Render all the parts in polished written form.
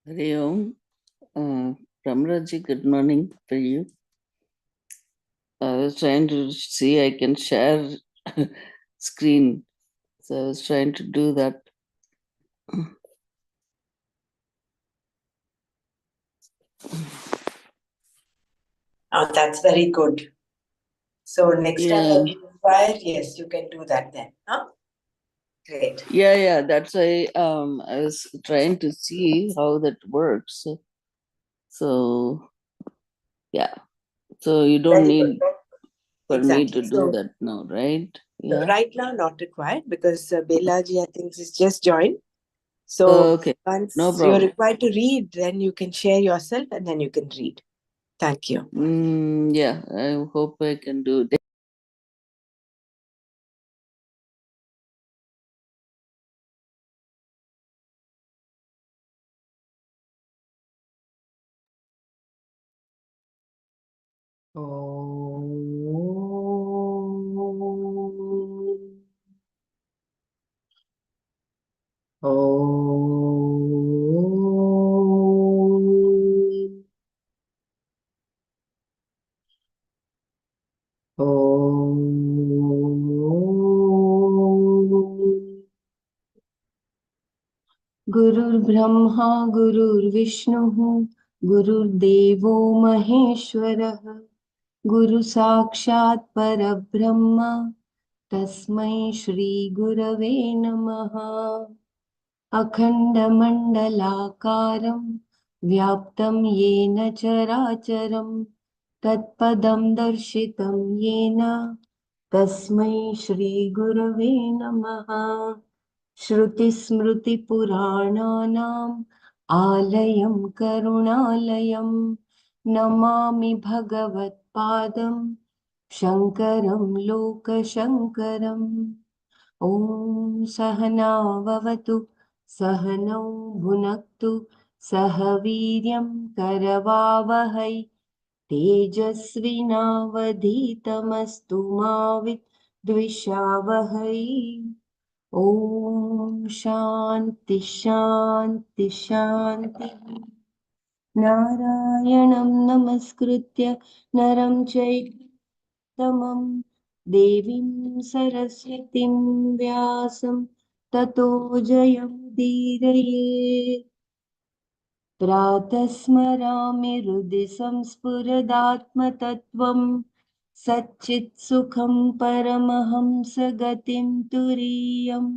Hari Om. Ramraji, good morning for you. I was trying to see I can share screen. So I was trying to do that. Oh, that's very good. So next time Yeah. when you require, yes, you can do that then. Huh? Great. Yeah. That's why I was trying to see how that works. So yeah. So you don't Very good. need for me to Exactly. do So that now, right? no, Yeah. right now not required because Belaji, I think, is just joined. So Okay. No once you're problem. required to read, then you can share yourself and then you can read. Thank you. Yeah. I hope I can do it. गुरुर्ब्रह्मा गुरुर्विष्णुः गुरुर्देवो महेश्वरः गुरुसाक्षात् परब्रह्म तस्मै श्रीगुरवे नमः। अखण्डमण्डलाकारं व्याप्तं येन चराचरं तत्पदं दर्शितं येन तस्मै श्रीगुरवे नमः। श्रुतिस्मृतिपुराणानाम् आलयं करुणालयं नमामि भगवत्पादं शङ्करं लोकशङ्करम्। ॐ सहना भवतु सहनौ भुनक्तु सह वीर्यं करवावहै तेजस्विनावधीतमस्तु मा विद्विषावहै। ॐ शान्ति शान्ति शान्ति। नारायणं नमस्कृत्य नरं चैतमं देवीं सरस्वतीं व्यासं ततो जयमुदीरयेत्। प्रातः स्मरामि हृदि संस्फुरदात्मतत्त्वं सच्चित्सुखं परमहंसगतिं तुरीयम्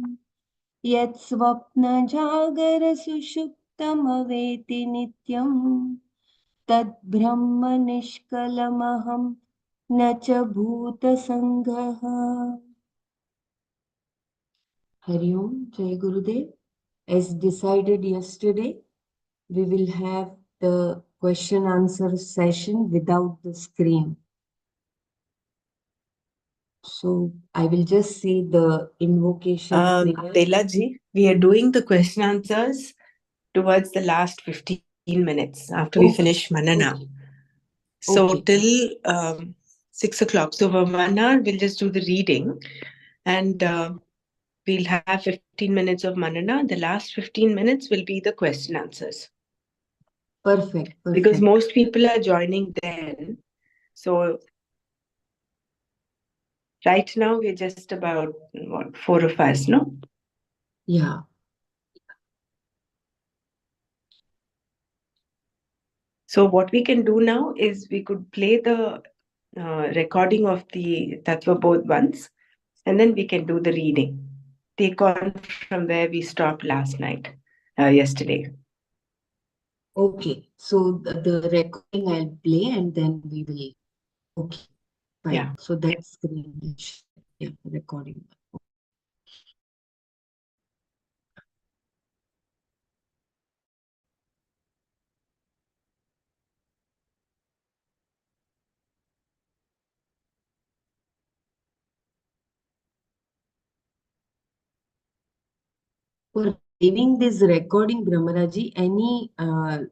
यत्स्वप्नजागरसुषुप्तमवेति नित्यं तद्ब्रह्म निष्कलमहं न च भूतसङ्गः। Hari Om, Jai Gurudev. As decided yesterday, we will have the question answer session without the screen. So I will just say the invocation. Belaji, we are doing the question answers towards the last 15 minutes after we finish Manana. So till 6 o'clock. So for 1 hour, we'll just do the reading and we'll have 15 minutes of Manana. The last 15 minutes will be the question answers. Perfect. Because most people are joining then. So right now we're just about 4 of us, no? Yeah. So what we can do now is we could play the recording of the Tattva both once, and then we can do the reading. Take on from where we stopped last night, yesterday. Okay. So the recording I'll play and then we will. Okay. Fine. Yeah. So that's screen. Yeah, recording. For saving this recording, Brahmaraji, any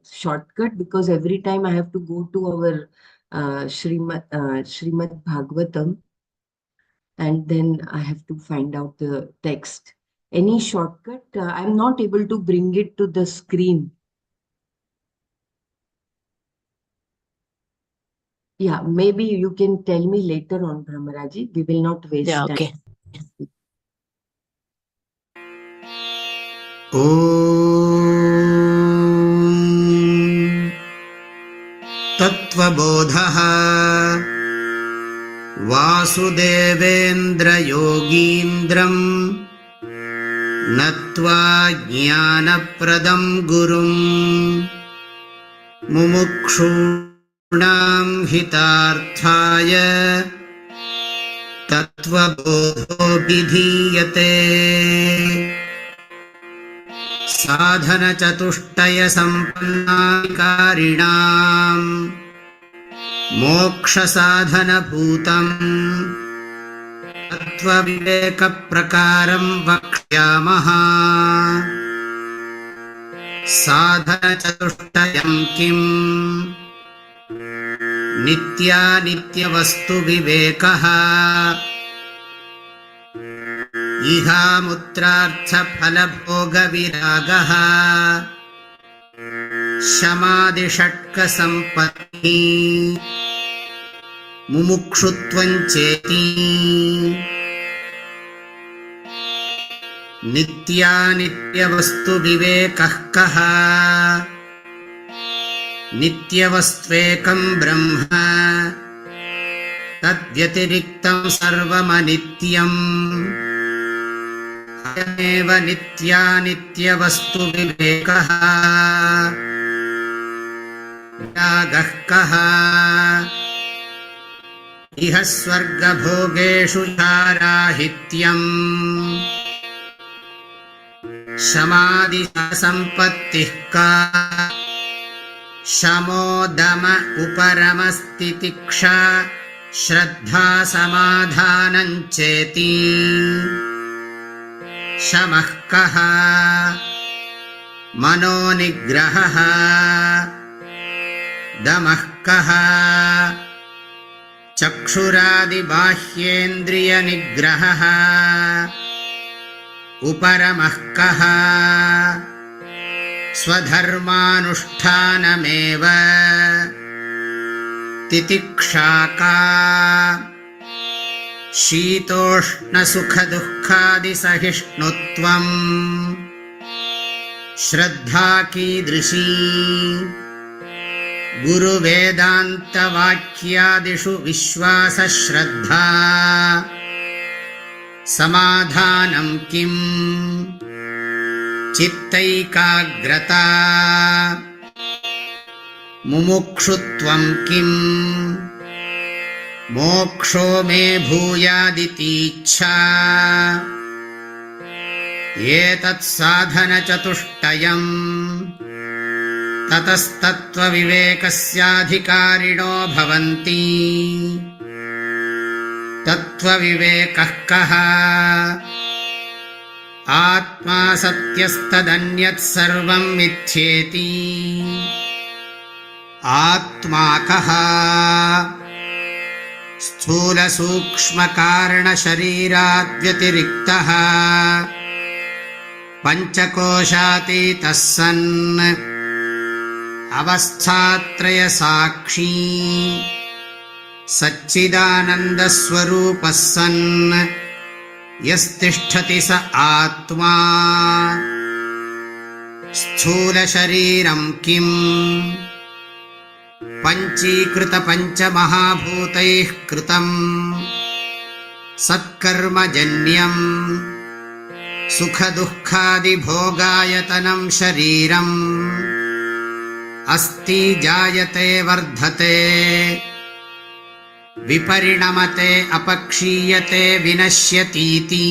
shortcut? Because every time I have to go to our Srimad Bhagavatam and then I have to find out the text. Any shortcut? I'm not able to bring it to the screen. Yeah, maybe you can tell me later on, Brahmaraji. We will not waste time. Okay. तत्त्वबोधः वासुदेवेन्द्रयोगीन्द्रम् नत्वा ज्ञानप्रदं गुरुम् मुमुक्षूणां हितार्थाय तत्त्वबोधोऽभिधीयते। साधनचतुष्टयसम्पन्नाधिकारिणाम् मोक्षसाधनभूतम् तत्त्वविवेकप्रकारं वक्ष्यामः। साधनचतुष्टयं किम्? नित्यानित्यवस्तुविवेकः, इहामुत्रार्थफलभोगविरागः, शमादिषट्कसम्पत्तिः, मुमुक्षुत्वं चेति। नित्यानित्यवस्तुविवेकः कः? नित्यवस्त्वेकं ब्रह्म तद्व्यतिरिक्तं सर्वमनित्यम्। अयमेव नित्यानित्यवस्तुविवेकः। विरागः कः? इह स्वर्गभोगेषु चाराहित्यम्। शमादिसम्पत्तिः का? शमो दम उपरमस्तितिक्षा श्रद्धा समाधानं चेति। शमः कः? मनोनिग्रहः। दमः कः? चक्षुरादिबाह्येन्द्रियनिग्रहः। उपरमः कः? स्वधर्मानुष्ठानमेव। तितिक्षा का? शीतोष्णसुखदुःखादिसहिष्णुत्वम्। श्रद्धा कीदृशी? गुरुवेदान्तवाक्यादिषु विश्वासश्रद्धा। समाधानं किम्? चित्तैकाग्रता। मुमुक्षुत्वं किम्? मोक्षो मे भूयादितीच्छा। एतत् साधनचतुष्टयम् ततस्तत्त्वविवेकस्याधिकारिणो भवन्ति। तत्त्वविवेकः कः? आत्मा सत्यस्तदन्यत् सर्वं मिथ्येति। आत्मा कः? स्थूलसूक्ष्मकारणशरीराद्व्यतिरिक्तः पञ्चकोशातीतः सन् अवस्थात्रयसाक्षी सच्चिदानन्दस्वरूपः सन् यस्तिष्ठति स आत्मा। स्थूलशरीरं किम्? पञ्चीकृतपञ्चमहाभूतैः कृतम् सत्कर्मजन्यम् सुखदुःखादिभोगायतनं शरीरम्। अस्ति जायते वर्धते विपरिणमते अपक्षीयते विनश्यतीति।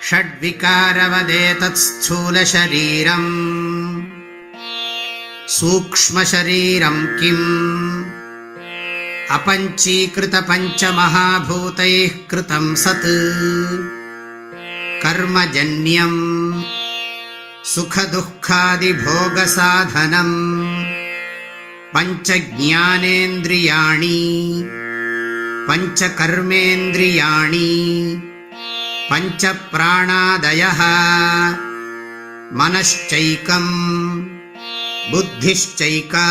षड्विकारवदेतत् स्थूलशरीरम्। सूक्ष्मशरीरं किम्? अपञ्चीकृतपञ्चमहाभूतैः कृतं सत् कर्मजन्यम् सुखदुःखादिभोगसाधनम्। पञ्चज्ञानेन्द्रियाणि पञ्चकर्मेन्द्रियाणि पञ्चप्राणादयः मनश्चैकम् बुद्धिश्चैका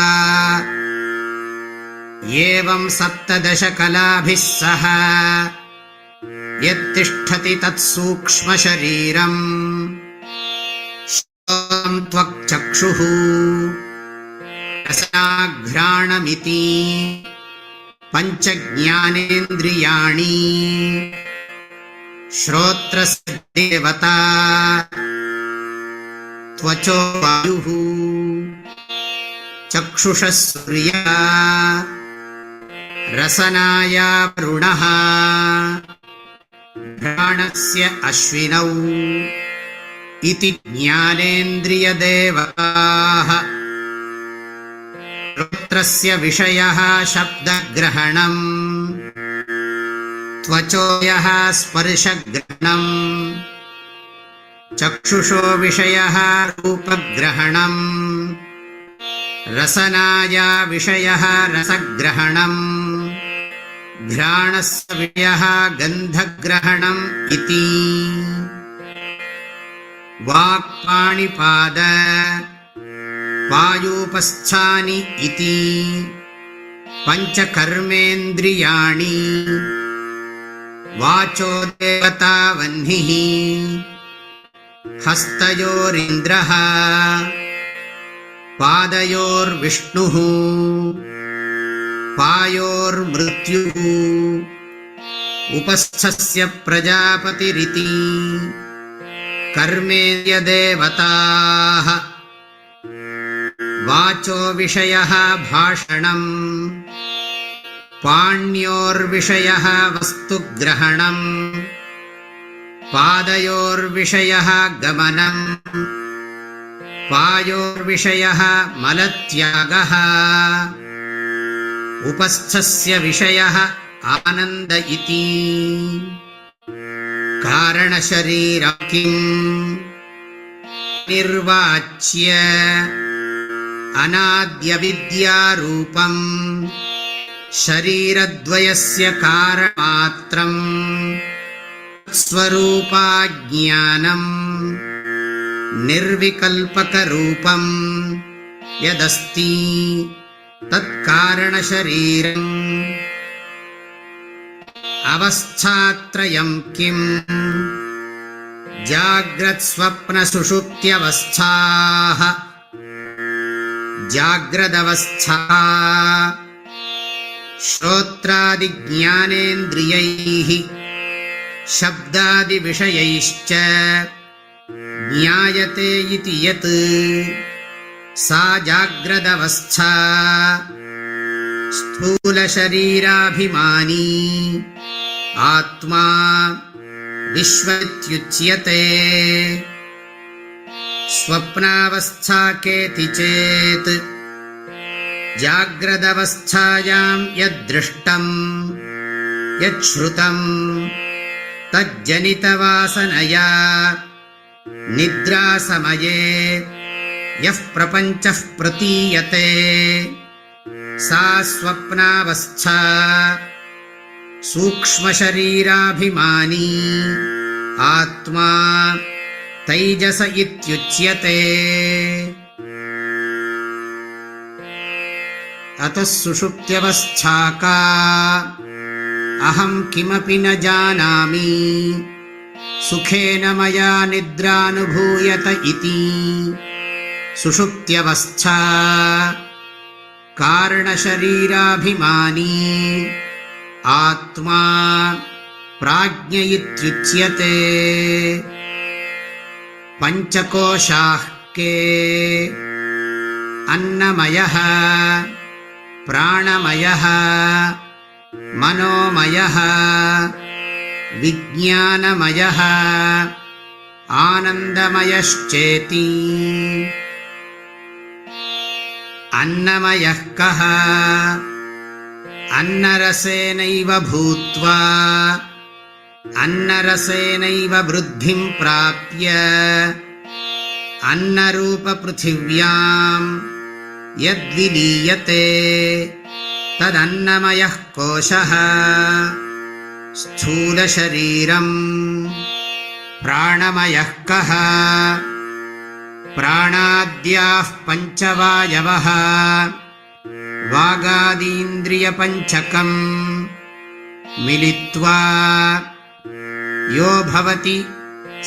एवं 17 कलाभिः सह यत्तिष्ठति तत्सूक्ष्मशरीरम् श्रोत्रं त्वक्चक्षुः रसनाघ्राणमिति पञ्चज्ञानेन्द्रियाणि श्रोत्रस्य देवता त्वचो वायुः चक्षुषः सूर्यः रसनाया वरुणः घ्राणस्य अश्विनौ इति ज्ञानेन्द्रियदेवताः श्रोत्रस्य विषयः शब्दग्रहणम् त्वचोयः स्पर्शग्रहणम् चक्षुषो विषयः रूपग्रहणम् रसनाया विषयः रसग्रहणम् घ्राणस्य विषयः गन्धग्रहणम् इति वाक्पाणिपाद वायुपस्थानि इति पञ्चकर्मेन्द्रियाणि वाचो देवता वह्निः हस्तयोरिन्द्रः पादयोर्विष्णुः पायोर्मृत्युः उपस्थस्य प्रजापतिरिति कर्मेन्द्रियदेवताः वाचो विषयः भाषणम् पाण्योर्विषयः वस्तुग्रहणम् पादयोर्विषयः गमनम् पायोर्विषयः मलत्यागः उपस्थस्य विषयः आनन्द इति कारणशरीरं किम् निर्वाच्य अनाद्यविद्यारूपम् शरीरद्वयस्य कारणमात्रम् स्वरूपाज्ञानम् निर्विकल्पकरूपम् यदस्ति तत्कारणशरीरम् अवस्थात्रयम् किम् जाग्रत्स्वप्नसुषुप्त्यवस्थाः जाग्रदवस्था श्रोत्रादिज्ञानेन्द्रियैः शब्दादिविषयैश्च ज्ञायते इति यत् सा जाग्रदवस्था स्थूलशरीराभिमानी आत्मा विश्वमित्युच्यते स्वप्नावस्था केति चेत् जाग्रदवस्थायां यद्दृष्टम् यच्छ्रुतम् तज्जनितवासनया निद्रासमये यः प्रपञ्चः प्रतीयते सा स्वप्नावस्था सूक्ष्मशरीराभिमानी आत्मा तैजस इत्युच्यते। अतः सुषुप्त्यवस्था का अहं किमपि न जानामि सुखेन मया निद्रानुभूयत इति सुषुप्त्यवस्था कारणशरीराभिमानी आत्मा प्राज्ञ इत्युच्यते। पञ्चकोशाः के अन्नमयः प्राणमयः मनोमयः विज्ञानमयः आनन्दमयश्चेति। अन्नमयः कः अन्नरसेनैव भूत्वा अन्नरसेनैव वृद्धिं प्राप्य अन्नरूपपृथिव्यां यद्विलीयते तदन्नमयः कोशः। स्थूलशरीरम्। प्राणमयः कः प्राणाद्याः पञ्चवायवः वागादीन्द्रियपञ्चकम् मिलित्वा यो भवति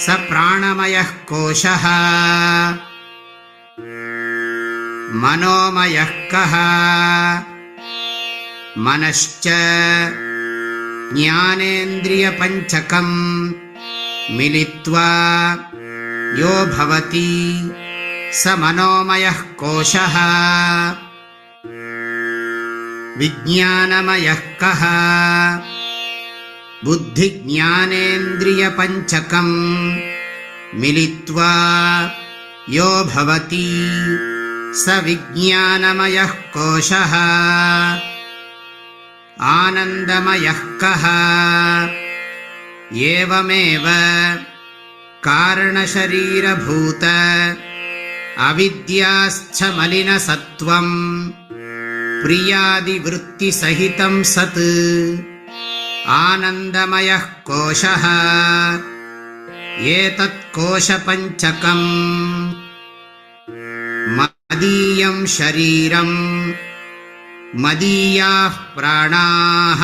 स प्राणमयः कोशः मनोमयः कः मनश्च ज्ञानेन्द्रियपञ्चकम् मिलित्वा यो भवति स मनोमयः कोशः विज्ञानमयः कः बुद्धिज्ञानेन्द्रियपञ्चकम् मिलित्वा यो भवति स विज्ञानमयः कोशः आनन्दमयः कः एवमेव कारणशरीरभूत अविद्यास्थमलिनसत्त्वम् प्रियादिवृत्तिसहितं सत् आनन्दमयः कोशः एतत् कोशपञ्चकम् मदीयं शरीरम् मदीयाः प्राणाः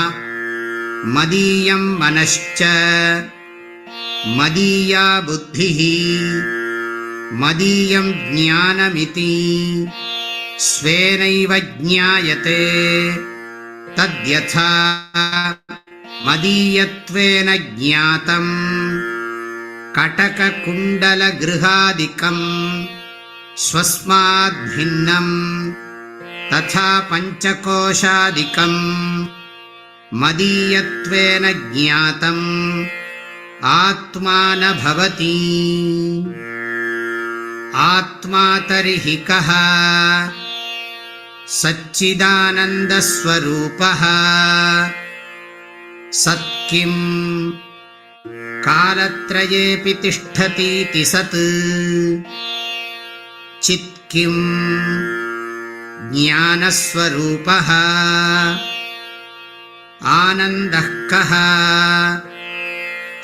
मदीयं मनश्च मदीया बुद्धिः मदीयं ज्ञानमिति स्वेनैव ज्ञायते तद्यथा मदीयत्वेन ज्ञातम् कटककुण्डलगृहादिकम् स्वस्माद्भिन्नम् तथा पञ्चकोशादिकम् मदीयत्वेन ज्ञातम् आत्मा न भवति आत्मा तर्हि कः सच्चिदानन्दस्वरूपः सत् किम् कालत्रयेऽपि तिष्ठतीति सत् चित् किम् ज्ञानस्वरूपः आनन्दः कः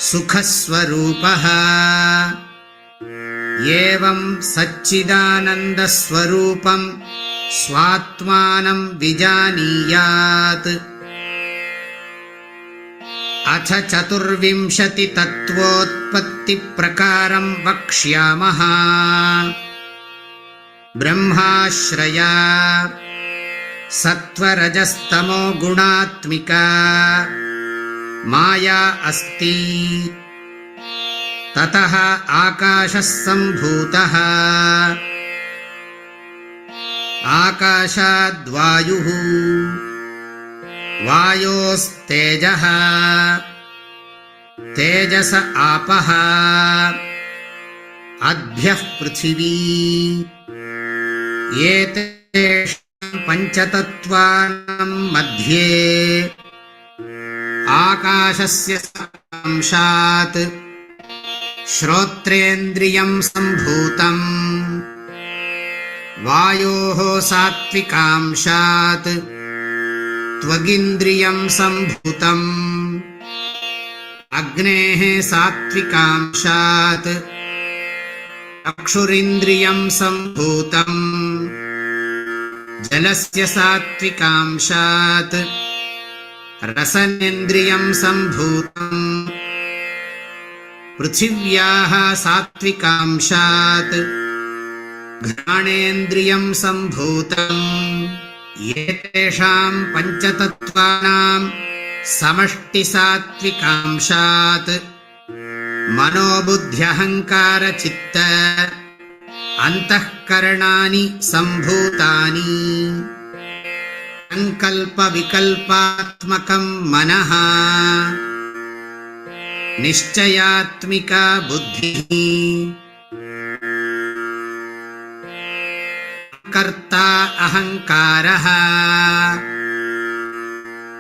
सुखस्वरूपः एवं सच्चिदानन्दस्वरूपं स्वात्मानं विजानीयात् अथ चतुर्विंशतितत्त्वोत्पत्तिप्रकारं वक्ष्यामः ब्रह्माश्रया सत्त्वरजस्तमो गुणात्मिका माया अस्ति ततः आकाशः सम्भूतः आकाशाद्वायुः वायोस्तेजः तेजस आपः अद्भ्यः पृथिवी एतेषां पञ्चतत्त्वानां मध्ये आकाशस्य अंशात् श्रोत्रेन्द्रियं सम्भूतम् वायोः सात्विकांशात् त्वगिन्द्रियं सम्भूतम् अग्नेः सात्विकांशात् चक्षुरिन्द्रियं सम्भूतम् जलस्य सात्विकांशात् रसनेन्द्रियं सम्भूतम् पृथिव्याः सात्विकांशात् घ्राणेन्द्रियं सम्भूतम् एतेषां पञ्चतत्त्वानां समष्टिसात्विकांशात् मनोबुद्ध्यहङ्कारचित्त अन्तःकरणानि सम्भूतानि संकल्पविकल्पात्मकं मनः निश्चयात्मिका बुद्धिः कर्ता अहङ्कारः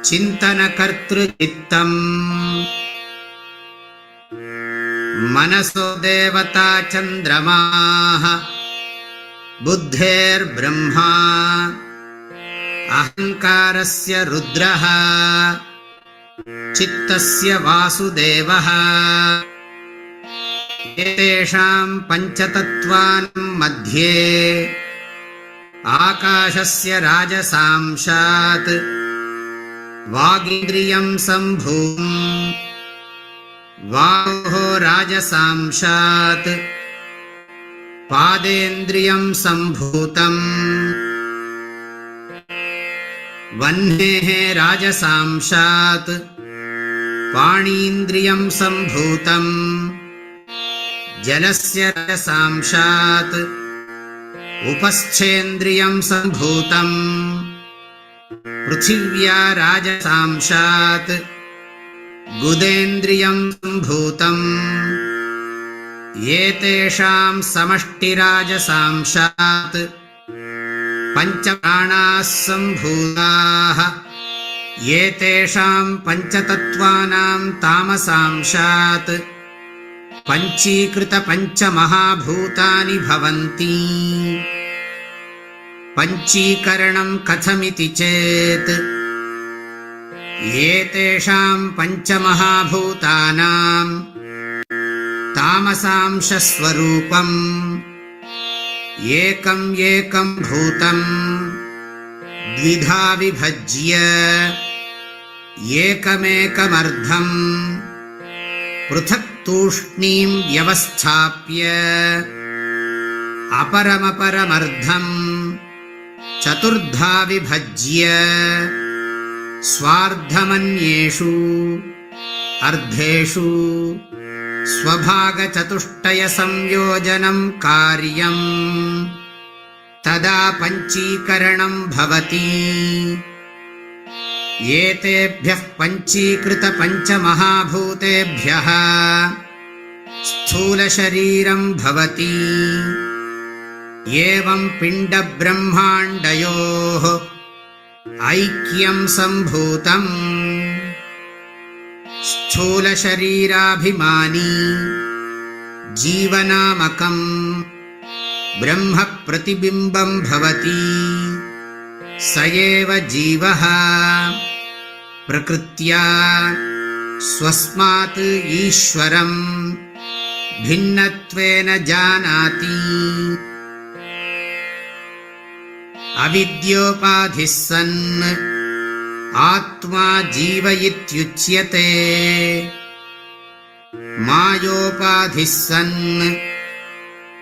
चिन्तनकर्तृचित्तम् मनसो देवता चन्द्रमाः बुद्धेर्ब्रह्मा अहङ्कारस्य रुद्रः चित्तस्य वासुदेवः एतेषां पञ्चतत्त्वानां मध्ये आकाशस्य राजसांशात् वागीन्द्रियं सम्भूतम् वायोः राजसांशात् पादेन्द्रियं सम्भूतम् वह्नेः राजसांशात् पाणीन्द्रियं सम्भूतम् जलस्य राजसांशात् उपस्थेन्द्रियं सम्भूतम् पृथिव्या राजसांशात् गुदेन्द्रियं सम्भूतम् एतेषां समष्टिराजसांशात् पञ्चप्राणाः सम्भूताः एतेषां पञ्चतत्त्वानां तामसांशात् पञ्चीकृतपञ्चमहाभूतानि भवन्ति। पञ्चीकरणं कथमिति चेत् एतेषां पञ्चमहाभूतानां तामसांशस्वरूपम् एकं एकं भूतं द्विधा विभज्य एकमेकमर्धं पृथक् तूष्णीं व्यवस्थाप्य अपरमपरमर्धं चतुर्धा विभज्य स्वार्धमन्येषु अर्धेषु स्वभागचतुष्टयसंयोजनं कार्यम् तदा पञ्चीकरणं भवति। एतेभ्यः पञ्चीकृतपञ्चमहाभूतेभ्यः स्थूलशरीरं भवति। एवं पिण्डब्रह्माण्डयोः ऐक्यं सम्भूतम् स्थूलशरीराभिमानी जीवनामकं ब्रह्म प्रतिबिम्बं भवति। स एव जीवः प्रकृत्या स्वस्मात् ईश्वरं भिन्नत्वेन जानाति। अविद्योपाधिः सन् आत्मा जीव इत्युच्यते। मायोपाधिः सन्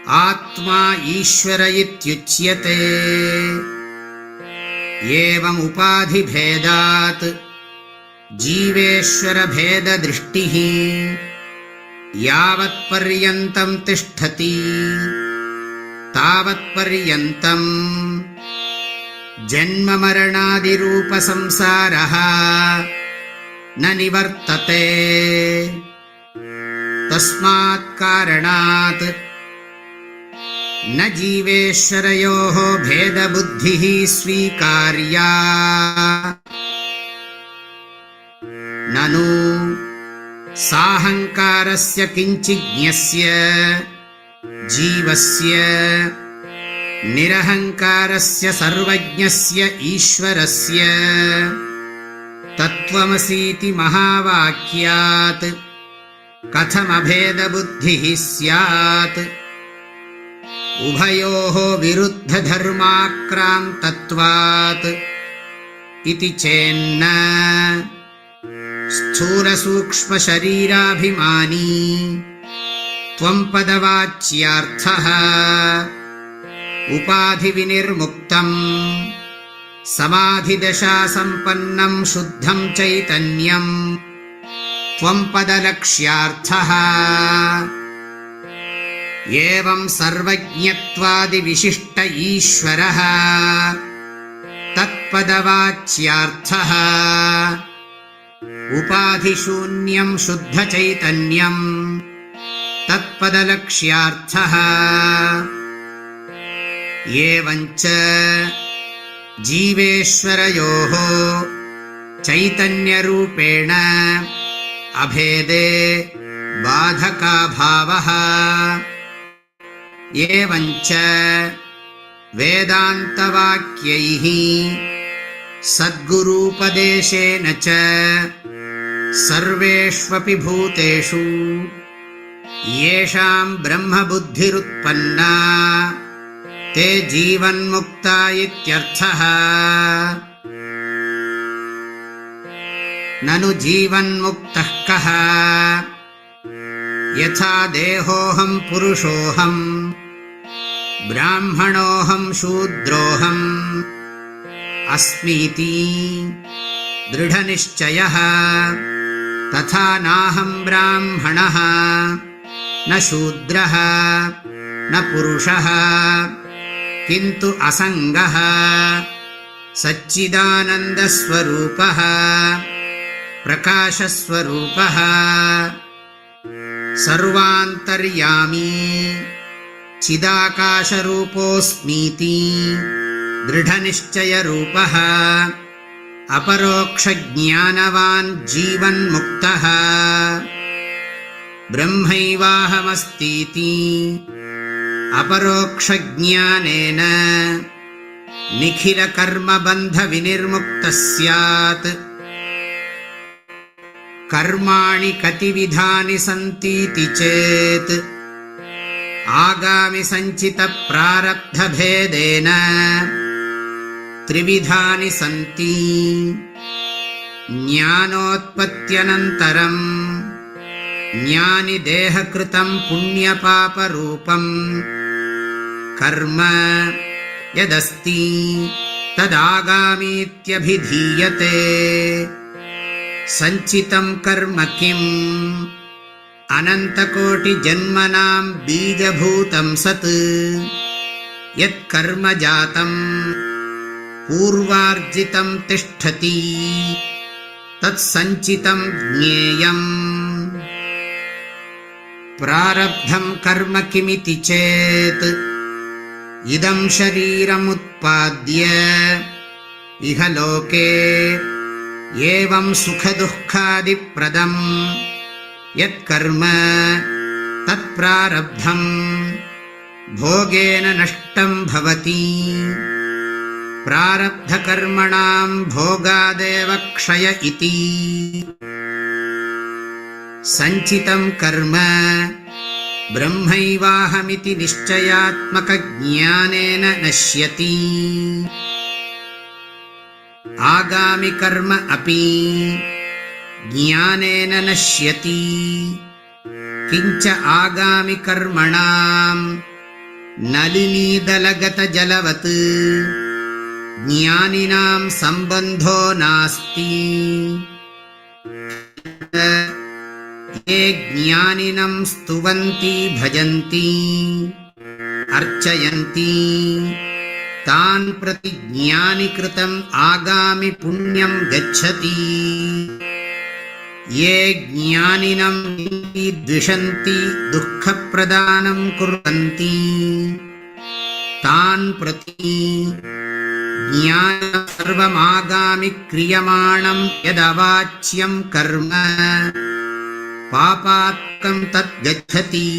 आत्मा ईश्वर इत्युच्यते। एवम् उपाधिभेदात् जीवेश्वरभेददृष्टिः यावत्पर्यन्तं तिष्ठति तावत्पर्यन्तम् जन्ममरणादिरूपसंसारः न निवर्तते। तस्मात् कारणात् न जीवेश्वरयोः भेदबुद्धिः स्वीकार्या। ननु साहङ्कारस्य किञ्चिज्ञस्य जीवस्य निरहङ्कारस्य सर्वज्ञस्य ईश्वरस्य तत्त्वमसीति महावाक्यात् कथमभेदबुद्धिः स्यात्। उभयोः विरुद्धधर्माक्रान्तत्वात् इति चेन्न स्थूलसूक्ष्मशरीराभिमानी त्वं पदवाच्यार्थः उपाधिविनिर्मुक्तं समाधिदशासम्पन्नं शुद्धं चैतन्यं त्वं पदलक्ष्यार्थः। एवं सर्वज्ञत्वादिविशिष्ट ईश्वरः तत्पदवाच्यार्थः उपाधिशून्यं शुद्धचैतन्यं तत्पदलक्ष्यार्थः। एवञ्च जीवेश्वरयोः चैतन्यरूपेण अभेदे बाधकाभावः। एवञ्च वेदान्तवाक्यैः सद्गुरूपदेशेन च सर्वेष्वपि भूतेषु येषां ब्रह्मबुद्धिरुत्पन्ना ते जीवन्मुक्ता इत्यर्थः। ननु जीवन्मुक्तः कः? यथा देहोऽहं पुरुषोऽहं ब्राह्मणोऽहं शूद्रोऽहं अस्मीति दृढनिश्चयः, तथा नाहं ब्राह्मणः न शूद्रः न पुरुषः, किन्तु असङ्गः सच्चिदानन्दस्वरूपः प्रकाशस्वरूपः सर्वान्तर्यामी चिदाकाशरूपोऽस्मीति दृढनिश्चयरूपः अपरोक्षज्ञानवान् जीवन्मुक्तः ब्रह्मैवाहमस्तीति अपरोक्षज्ञानेन निखिलकर्मबन्धविनिर्मुक्तः स्यात्। कर्माणि कतिविधानि सन्तीति चेत् आगामि सञ्चितप्रारब्धभेदेन त्रिविधानि सन्ति। ज्ञानोत्पत्त्यनन्तरं ज्ञानिदेहकृतं पुण्यपापरूपं कर्म यदस्ति तदागामीत्यभिधीयते। सञ्चितं कर्म किम्? अनन्तकोटिजन्मनां बीजभूतं सत् यत्कर्म जातं पूर्वार्जितं तिष्ठति तत्सञ्चितं ज्ञेयम्। प्रारब्धं कर्म किमिति चेत् इदं शरीरमुत्पाद्य इह लोके एवं सुखदुःखादिप्रदं यत्कर्म तत्प्रारब्धं भोगेन नष्टं भवति। प्रारब्धकर्मणां भोगादेव क्षय इति। सञ्चितं कर्म ब्रह्मैवाहमिति निश्चयात्मकज्ञानेन नश्यति। आगामिकर्म अपि ज्ञानेन नश्यति। किञ्च आगामिकर्मणां नलिनीदलगतजलवत् ज्ञानिनां सम्बन्धो नास्ति। ये ज्ञानिनं स्तुवन्ति भजन्ति अर्चयन्ति तान् प्रति ज्ञानिकृतम् आगामि पुण्यं गच्छति। ये ज्ञानिनं द्विषन्ति दुःखप्रदानं कुर्वन्ति तान् प्रति ज्ञानं सर्वमागामि क्रियमाणं यदवाच्यं कर्म पापात्मकं तद् गच्छति।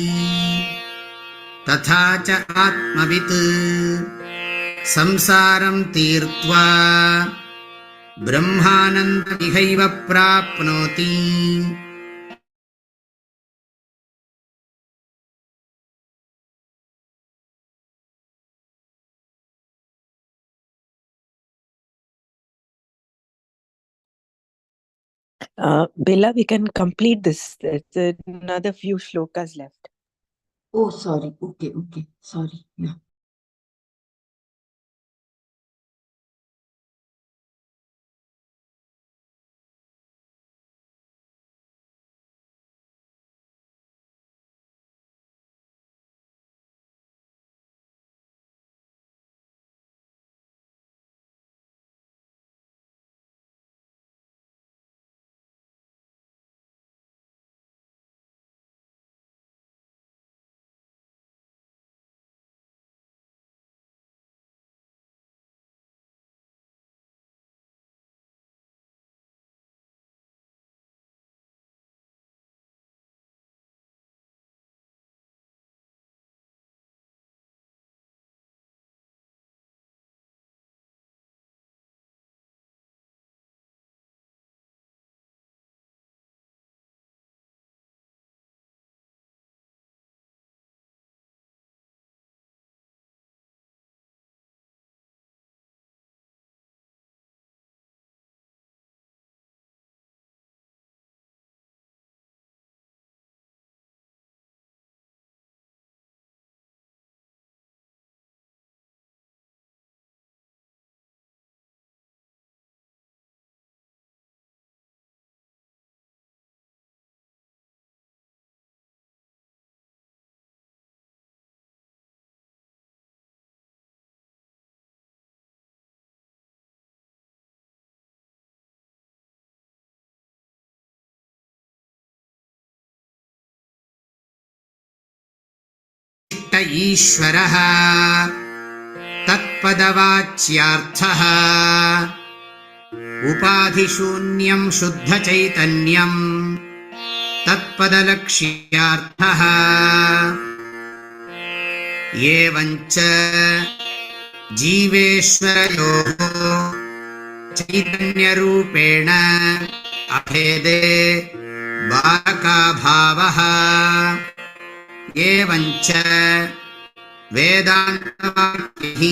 तथा च आत्मवित् संसारं तीर्त्वा ब्रह्मानन्दमिहैव प्राप्नोति। Bella, we can complete this. There's another few shlokas left. Oh, sorry. Okay. Sorry. Yeah. ईश्वरः तत्पदवाच्यार्थः उपाधिशून्यं शुद्धचैतन्यं तत्पदलक्ष्यार्थः एवञ्च जीवेश्वरयोः चैतन्यरूपेण अभेदे बालकाभावः एवञ्च वेदान्तवाक्यैः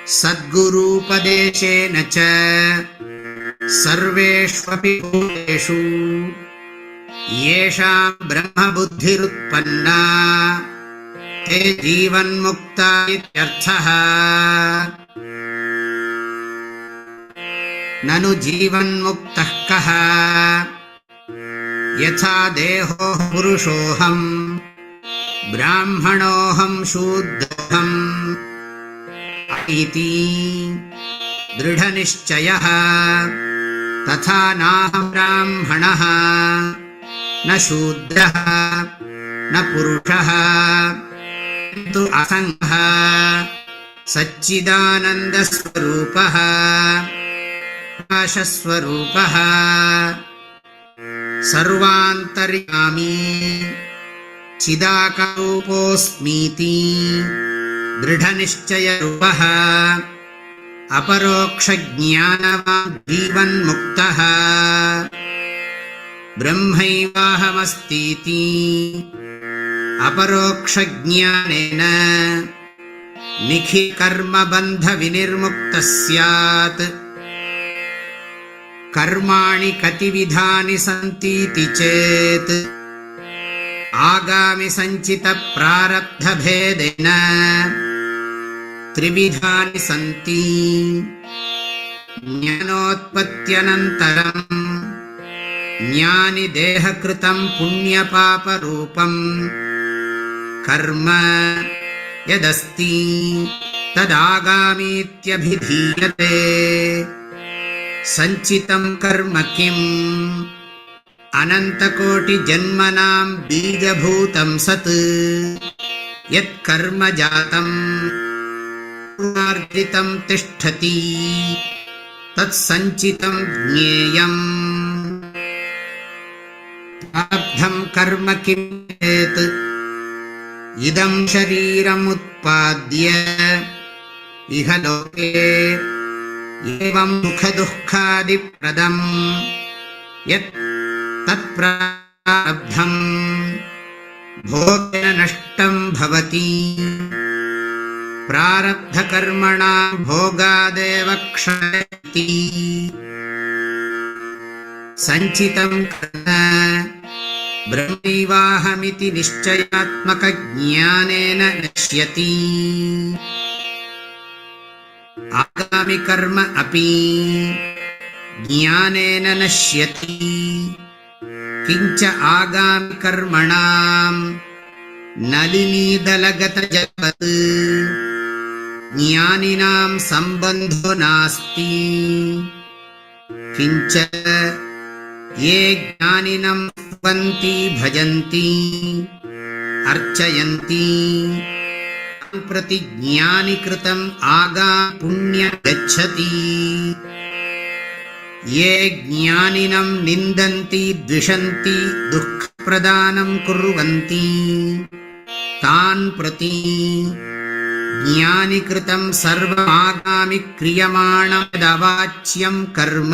सद्गुरूपदेशेन च सर्वेष्वपि भूतेषु येषां ब्रह्मबुद्धिरुत्पन्ना ते जीवन्मुक्ता इत्यर्थः। ननु जीवन्मुक्तः कः? यथा देहो पुरुषोऽहम् ब्राह्मणोऽहं शूद्रोऽहम् इति दृढनिश्चयः तथा नाहं ब्राह्मणः न शूद्रः न पुरुषः किन्तु असङ्गः सच्चिदानन्दस्वरूपः प्रकाशस्वरूपः सर्वान्तर्यामी चिदाकारोपोऽस्मीति दृढनिश्चयरूपः अपरोक्षज्ञानवान् जीवन्मुक्तः ब्रह्मैवाहमस्तीति अपरोक्षज्ञानेन निखिलकर्मबन्धविनिर्मुक्तः स्यात्। कर्माणि कतिविधानि सन्तीति चेत् आगामि सञ्चित प्रारब्धभेदेन त्रिविधानि सन्ति। ज्ञानोत्पत्त्यनन्तरम् ज्ञानि देहकृतं पुण्यपापरूपं कर्म यदस्ति तदागामीत्यभिधीयते। सञ्चितं कर्म किम्? अनन्तकोटिजन्मनां बीजभूतं सत् यत्कर्म जातं पूर्वार्जितं तिष्ठति तत्सञ्चितं ज्ञेयम्। प्रारब्धं कर्म किं चेत् इदं शरीरमुत्पाद्य इह लोके एवं सुखदुःखादिप्रदं यत् तत्प्रारब्धं भोगेन नष्टं भवति। प्रारब्धकर्मणां भोगादेव क्षयति। सञ्चितं कर्म ब्रह्मैवाहमिति निश्चयात्मकज्ञानेन नश्यति। आगामिकर्म अपि ज्ञानेन नश्यति। किञ्च आगामिकर्मणां नलिनीदलगतजगत् ज्ञानिनां सम्बन्धो नास्ति। किञ्च ये ज्ञानिनं स्तुवन्ति भजन्ति अर्चयन्ति प्रति ज्ञानिकृतम् आगापुण्यं गच्छति। ये ज्ञानिनं निन्दन्ति द्विषन्ति दुःखप्रदानं कुर्वन्ति तान् प्रति ज्ञानिकृतं सर्वमागामि क्रियमाणमदवाच्यं कर्म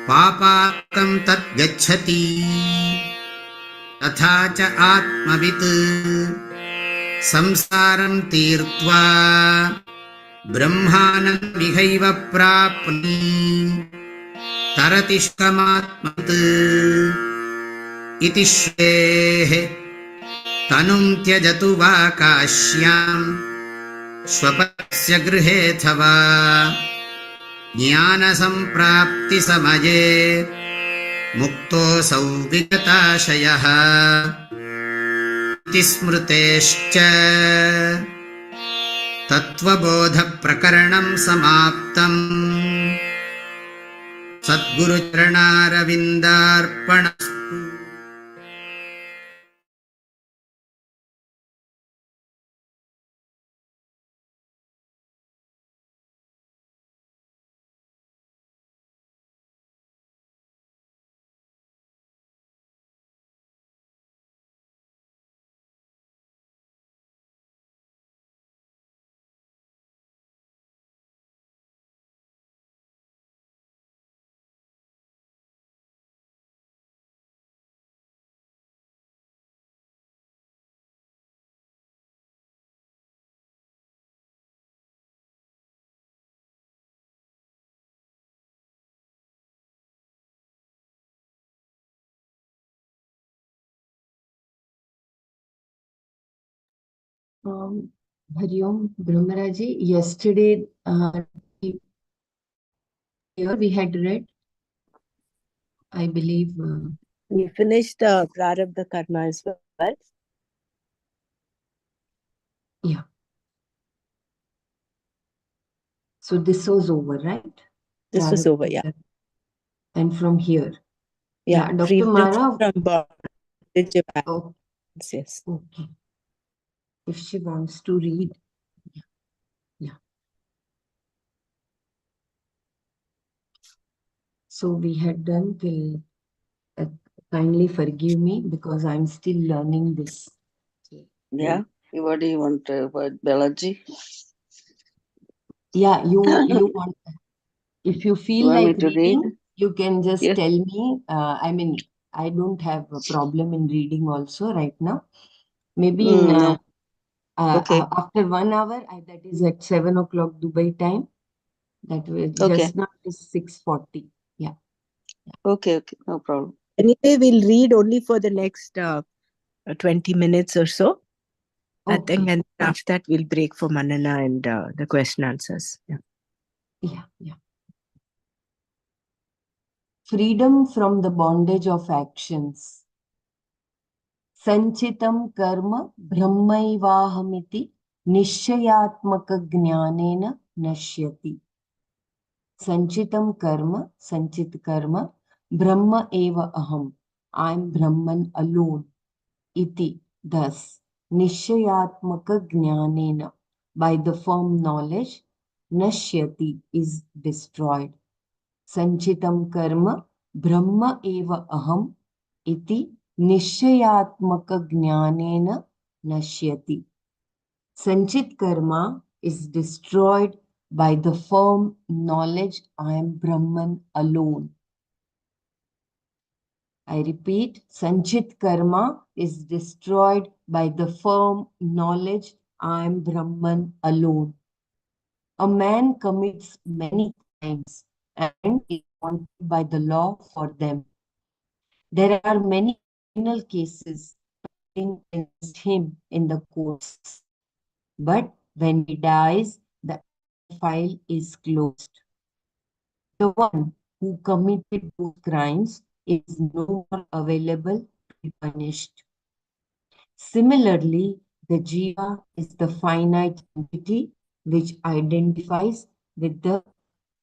पापाकं तत् गच्छति। तथा च आत्मवित् संसारं तीर्त्वा ब्रह्मानन्दमिहैव प्राप्नुहि तरतिष्कमात्मत् इति श्रेः। तनुं त्यजतु वा काश्यां स्वपस्य गृहेऽथवा ज्ञानसम्प्राप्तिसमये मुक्तोऽसौ विगताशयः इति स्मृतेश्च। तत्त्वबोधप्रकरणं समाप्तम्। सद्गुरुचरणारविन्दार्पणस्तु। Hari Om, Brahmaraji. Yesterday, here we had read, I believe. We finished Prarabdha Karma as well. Yeah. So this was over, right? This was over, yeah. And from here. Yeah, Dr. freedom Mara. from bondage. Oh, Yes. okay. If she wants to read. Yeah. So we had done till, kindly forgive me because I'm still learning this. Yeah. What do you want about Balaji? Yeah, you want, if you feel You want me like to read? reading, you can just Yes. tell me. I mean, I don't have a problem in reading also right now. Maybe in No. Okay. after 1 hour, that is at 7 o'clock Dubai time. That was Okay. just now it is 6:40. Yeah. Okay. No problem. Anyway, we'll read only for the next 20 minutes or so. I think, Okay. and after that, we'll break for Manana and the question answers. Yeah. Yeah. Freedom from the bondage of actions. Sanchitam karma brahmaivahamiti nishayatmaka jnanena nashyati. Sanchitam karma, sanchit karma, brahma eva aham. I am Brahman alone. Iti, thus, nishayatmaka jnanena, by the firm knowledge, nashyati is destroyed. Sanchitam karma, brahma eva aham. Iti, nishayatmaka jnanena nashyati. Sanchit karma is destroyed by the firm knowledge I am Brahman alone. I repeat, Sanchit karma is destroyed by the firm knowledge I am Brahman alone. A man commits many crimes and is wanted by the law for them. There are many criminal cases pending against him in the courts. But when he dies, the file is closed. The one who committed those crimes is no more available to be punished. Similarly, the jiva is the finite entity which identifies with the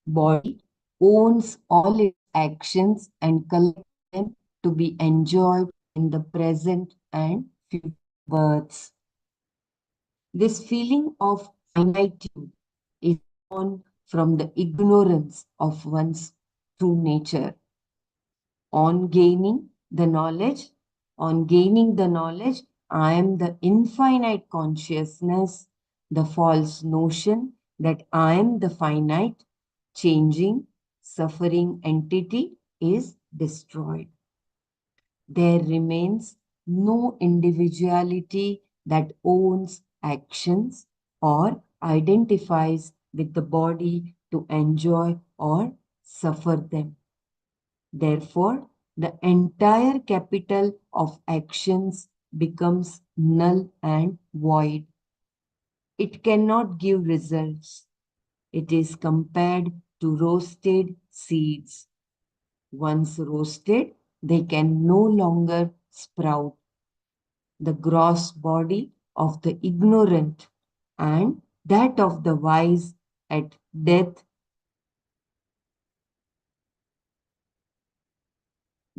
body, owns all its actions, and collects them to be enjoyed in the present and future births. This feeling of finitude is born from the ignorance of one's true nature. On gaining the knowledge, I am the infinite consciousness, the false notion that I am the finite, changing, suffering entity is destroyed. There remains no individuality that owns actions or identifies with the body to enjoy or suffer them. Therefore, the entire capital of actions becomes null and void. It cannot give results. It is compared to roasted seeds. Once roasted, they can no longer sprout. The gross body of the ignorant and that of the wise at death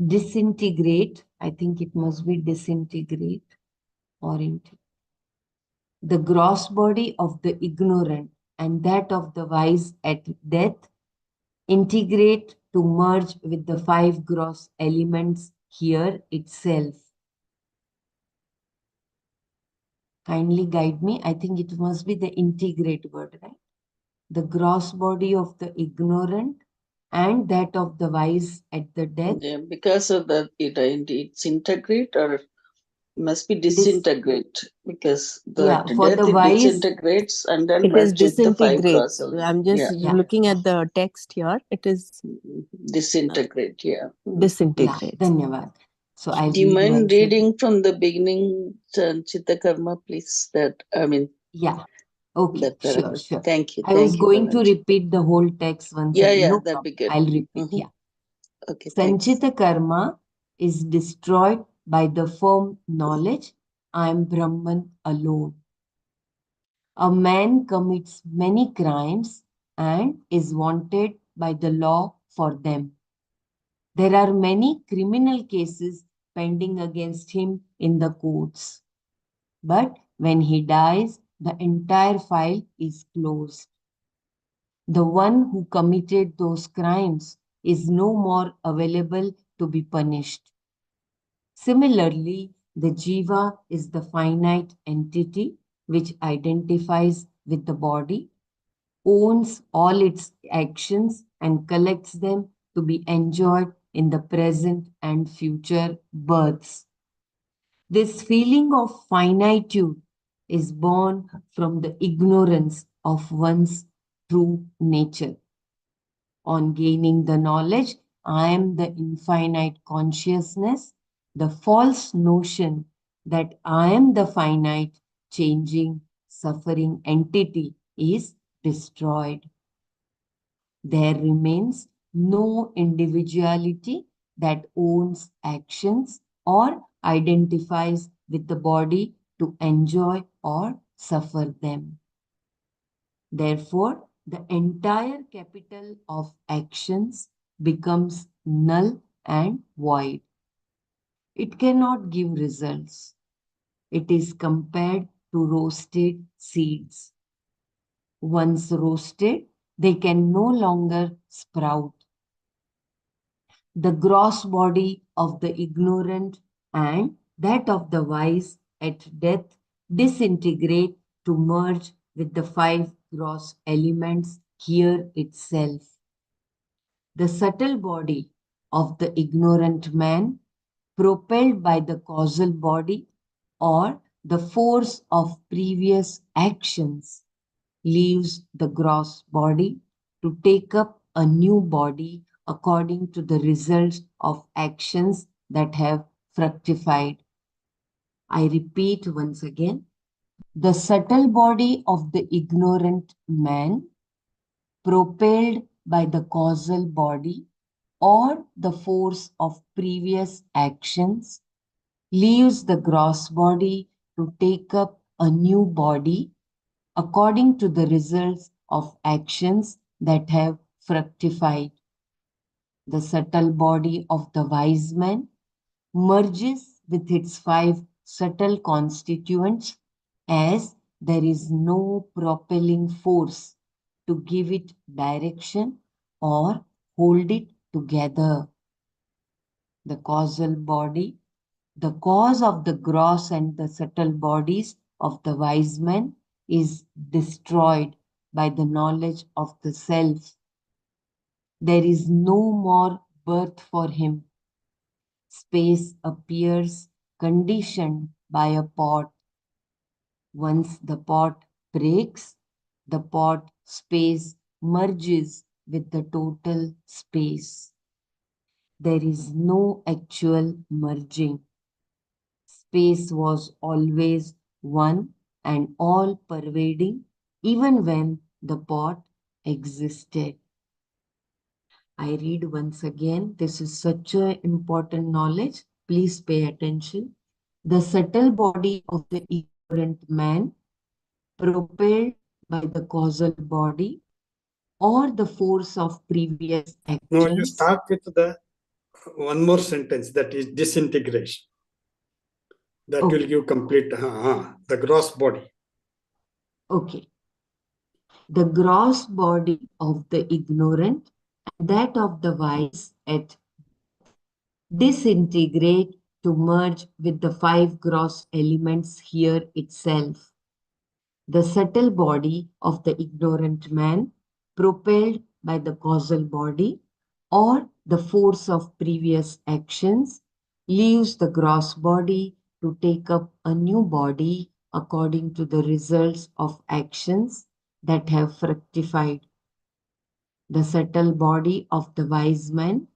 disintegrate. I think it must be disintegrate or integrate. The gross body of the ignorant and that of the wise at death integrate to merge with the five gross elements here itself. Kindly guide me. I think it must be the integrate word, right? The gross body of the ignorant and that of the wise at the death. Yeah, because of that, it's integrate or must be disintegrate because at for death the it wise, disintegrates and then It is merge with the five disintegrate. cross elements. I'm just looking at the text here. It is Disintegrate. Yeah. disintegrate. Dhanyavad. So I'll Do you read mind once reading from the beginning, Chitta Karma, please? Yeah. Okay, That sure, paragraph. sure. Thank you. I was Thank you, going to Balaji. repeat the whole text once Yeah, again. yeah, No that'd be problem. good. I'll repeat. Mhm. Yeah. Okay, thanks. Sanchita karma is destroyed by the firm knowledge I am Brahman alone. A man commits many crimes and is wanted by the law for them. There are many criminal cases pending against him in the courts. But when he dies, the entire file is closed. The one who committed those crimes is no more available to be punished. Similarly, the jiva is the finite entity which identifies with the body, owns all its actions, and collects them to be enjoyed in the present and future births. This feeling of finitude is born from the ignorance of one's true nature. On gaining the knowledge, I am the infinite consciousness, the false notion that I am the finite, changing, suffering entity is destroyed. There remains no individuality that owns actions or identifies with the body to enjoy or suffer them. Therefore, the entire capital of actions becomes null and void. It cannot give results. It is compared to roasted seeds. Once roasted, they can no longer sprout. The gross body of the ignorant and that of the wise at death disintegrate to merge with the five gross elements here itself. The subtle body of the ignorant man, propelled by the causal body or the force of previous actions, leaves the gross body to take up a new body according to the results of actions that have fructified. I repeat once again, the subtle body of the ignorant man, propelled by the causal body or the force of previous actions, leaves the gross body to take up a new body according to the results of actions that have fructified. The subtle body of the wise man merges with its five subtle constituents as there is no propelling force to give it direction or hold it together. The causal body, the cause of the gross and the subtle bodies of the wise man, is destroyed by the knowledge of the self. There is no more birth for him. Space appears conditioned by a pot. Once the pot breaks, the pot space merges with the total space. There is no actual merging. Space was always one and all pervading, even when the pot existed. I read once again. This is such an important knowledge. Please pay attention. The subtle body of the ignorant man, propelled by the causal body or the force of previous No, you actions. start with the one more sentence, that is disintegration. That Okay. will give complete the gross body. Okay. The gross body of the ignorant and that of the wise at disintegrate to merge with the five gross elements here itself. The subtle body of the ignorant man, propelled by the causal body or the force of previous actions, leaves the gross body to take up a new body according to the results of actions that have fructified. The subtle body of the wise man,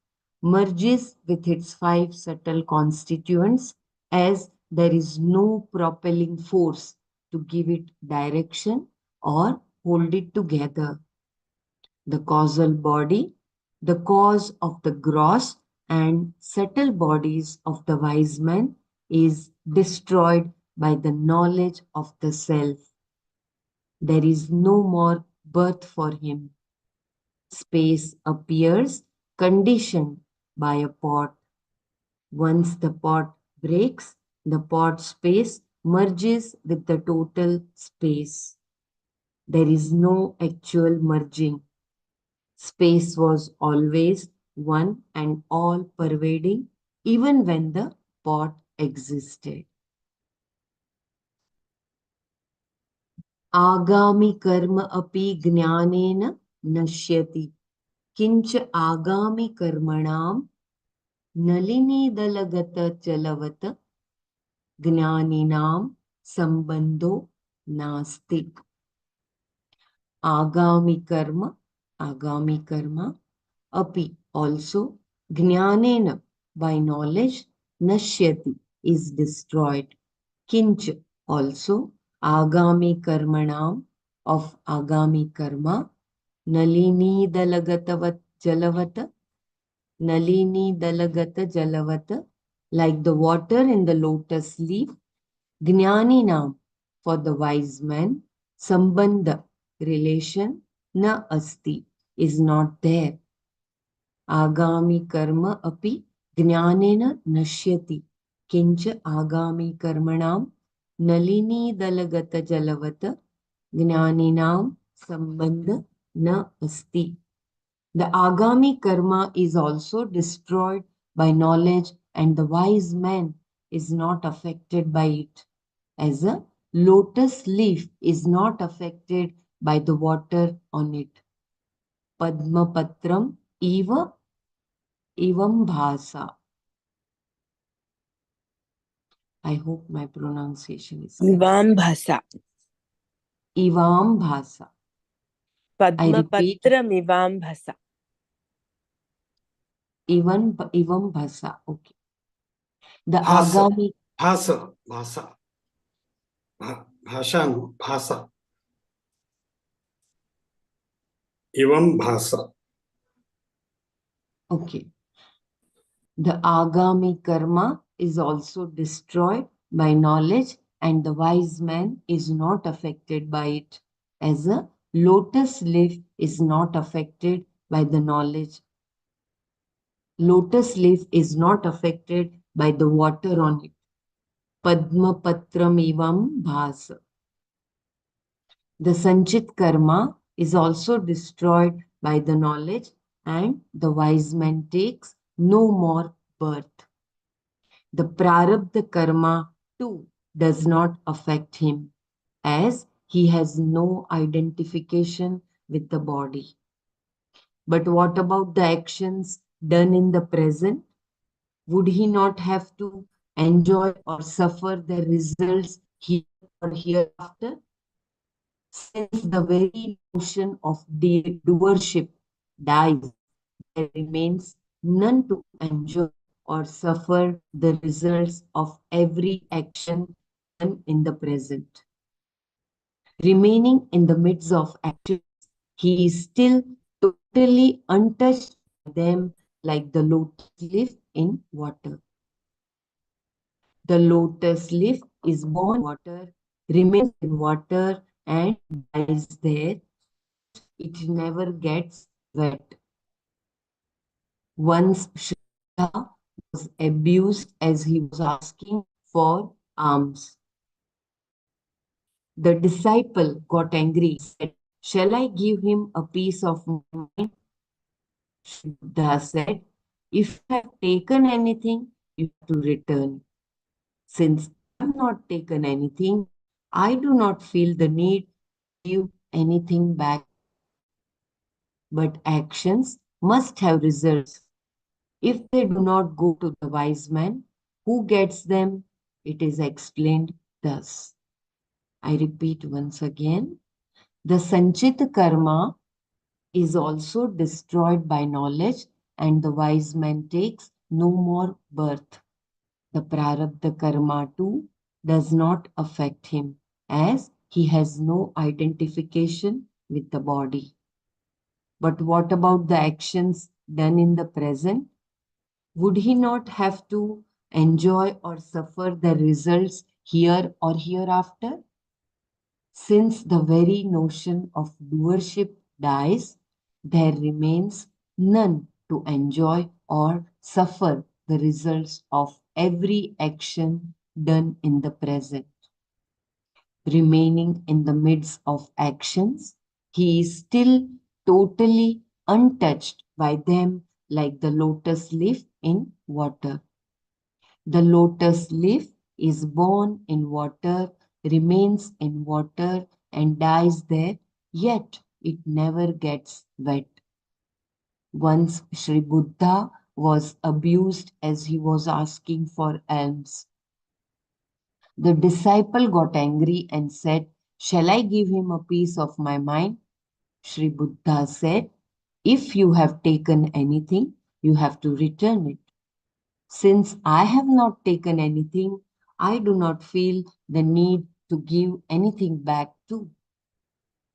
merges with its 5 subtle constituents as there is no propelling force to give it direction or hold it together. The causal body, the cause of the gross and subtle bodies of the wise man, is destroyed by the knowledge of the self. There is no more birth for him. Space appears conditioned by a pot. Once the pot breaks, the pot space merges with the total space. There is no actual merging. Space was always one and all pervading, even when the pot existed. Agami karma api jnanena nashyati. Kinch agami karmanam nalini dalagata chalavata jnaninam sambandho nasti. Agami karma, api also, jnanena by knowledge, nashyati is destroyed. Kinch also, agami karmanam of agami karma, nalini dalagatavat jalavata, nalini dalagata jalavata, like the water in the lotus leaf, jnaninam for the wise man, sambandha relation, na asti is not there. Agami karma api jnanena nashyati. Kincha agami karmanam nalini dalagata jalavata jnaninam sambandha na asti. The agami karma is also destroyed by knowledge and the wise man is not affected by it. As a lotus leaf is not affected by the water on it. Padma patram eva evam bhasa. I hope my pronunciation is correct. Ivam bhasa. Evam bhasa. Padma repeat. patram ivam bhasa. Evam bhasa. Okay. The Bhasa. agami. Bhasa. Bhasa. Bhasha. No. Bhasa. Evam bhasa. Okay. The agami karma is also destroyed by knowledge and the wise man is not affected by it. As a lotus leaf is not affected by the knowledge. Lotus leaf is not affected by the water on it. Padma patram evam bhasa. The sanchit karma is also destroyed by the knowledge and the wise man takes no more birth. The prarabdha karma too does not affect him as he has no identification with the body. But what about the actions done in the present? Would he not have to enjoy or suffer the results here or hereafter? Since the very notion of doership dies, there remains none to enjoy or suffer the results of every action done in the present. Remaining in the midst of actions, he is still totally untouched by them like the lotus leaf in water. The lotus leaf is born in water, remains in water, and dies there. It never gets wet. Once Shraddha was abused as he was asking for alms. The disciple got angry, said, "Shall I give him a piece of my mind?" Shraddha said, "If you have taken anything, you have to return. Since I have not taken anything, I do not feel the need to give anything back. But actions must have results. If they do not go to the wise man, who gets them?" It is explained thus. I repeat once again. The sanchita karma is also destroyed by knowledge and the wise man takes no more birth. The prarabdha karma too does not affect him, as he has no identification with the body. But what about the actions done in the present? Would he not have to enjoy or suffer the results here or hereafter? Since the very notion of doership dies, there remains none to enjoy or suffer the results of every action done in the present. Remaining in the midst of actions, he is still totally untouched by them, like the lotus leaf in water. The lotus leaf is born in water, remains in water, and dies there, yet it never gets wet. Once Sri Buddha was abused as he was asking for alms. The disciple got angry and said, "Shall I give him a piece of my mind?" Sri Buddha said, "If you have taken anything, you have to return it. Since I have not taken anything, I do not feel the need to give anything back too."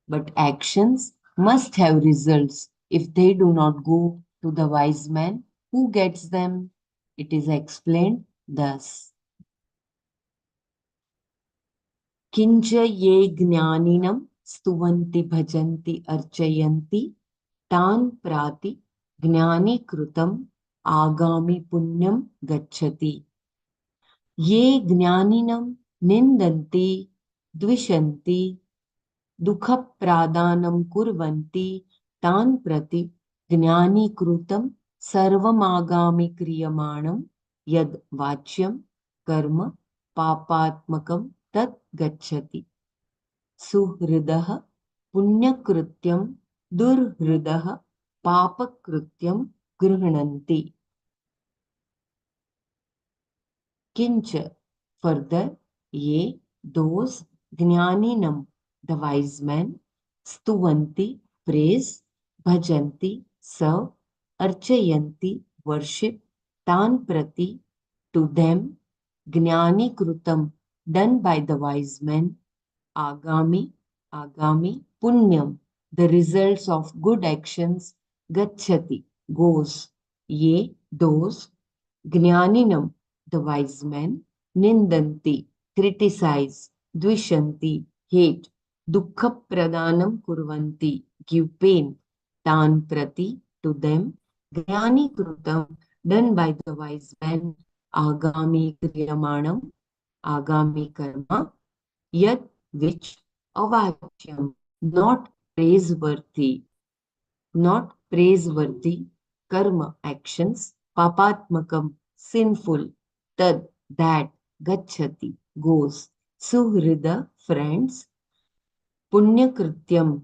But actions must have results. If they do not go to the wise man, who gets them? It is explained thus. किंच ये ज्ञानिनं स्तुवन्ति भजन्ति अर्चयन्ति तान् प्राति ज्ञानी कृतम् आगामि पुण्यं गच्छति। ये ज्ञानिनं निन्दन्ति द्विषन्ति दुःखप्रदानं कुर्वन्ति तान् प्रति ज्ञानी कृतं सर्वमागामि क्रियमाणं यद् वाच्यं कर्म पापात्मकं तत् गच्छति। सुहृदः पुण्यकृत्यं दुर्हृदः पापकृत्यं गृह्णन्ति। Kinch, further, ye, those, jnaninam, the wise men, stuvanti, praise, bhajanti, serve, archayanti, worship, tan prati, to them, jnani krutam, done by the wise men, agami, punyam, the results of good actions, gacchati, goes, ye, those, jnaninam, the wise men, nindanti, criticize, dvishanti, hate, dukkha pradanam kurvanti, give pain, tan prati, to them, jnani krutam, done by the wise men, agami kriyamanam, agami karma, yet which avachyam, not praiseworthy, karma, actions, papatmakam, sinful, tad, that, gacchati, goes, suhrida, friends, punyakrityam,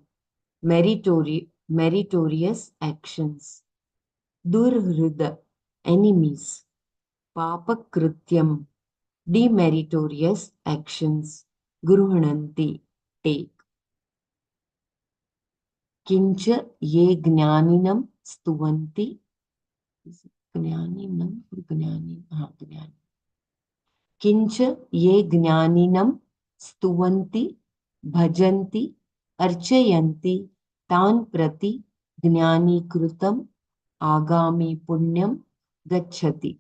meritorious actions, durhrida, enemies, papakrityam, demeritorious actions, gruhananti, take. किंच ये ज्ञानिनं स्तुवन्ति ज्ञानिनं ज्ञानी ज्ञानी किंच ये ज्ञानिनं स्तुवन्ति भजन्ति अर्चयन्ति तान् प्रति ज्ञानीकृतम् आगामि पुण्यं गच्छति।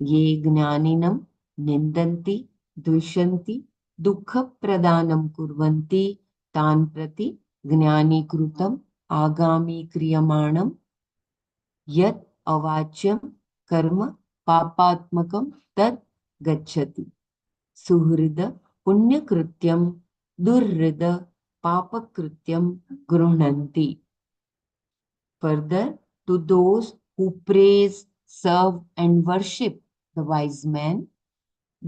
ये ज्ञानिनं निन्दन्ति द्विषन्ति दुःखप्रदानं कुर्वन्ति तान् प्रति ज्ञानीकृतम् आगामि क्रियमाणं यत् अवाच्यं कर्म पापात्मकं तत् गच्छति। सुहृद पुण्यकृत्यं दुर्हृद पापकृत्यं गृह्णन्ति। Further, to those who praise, serve and worship the wise man,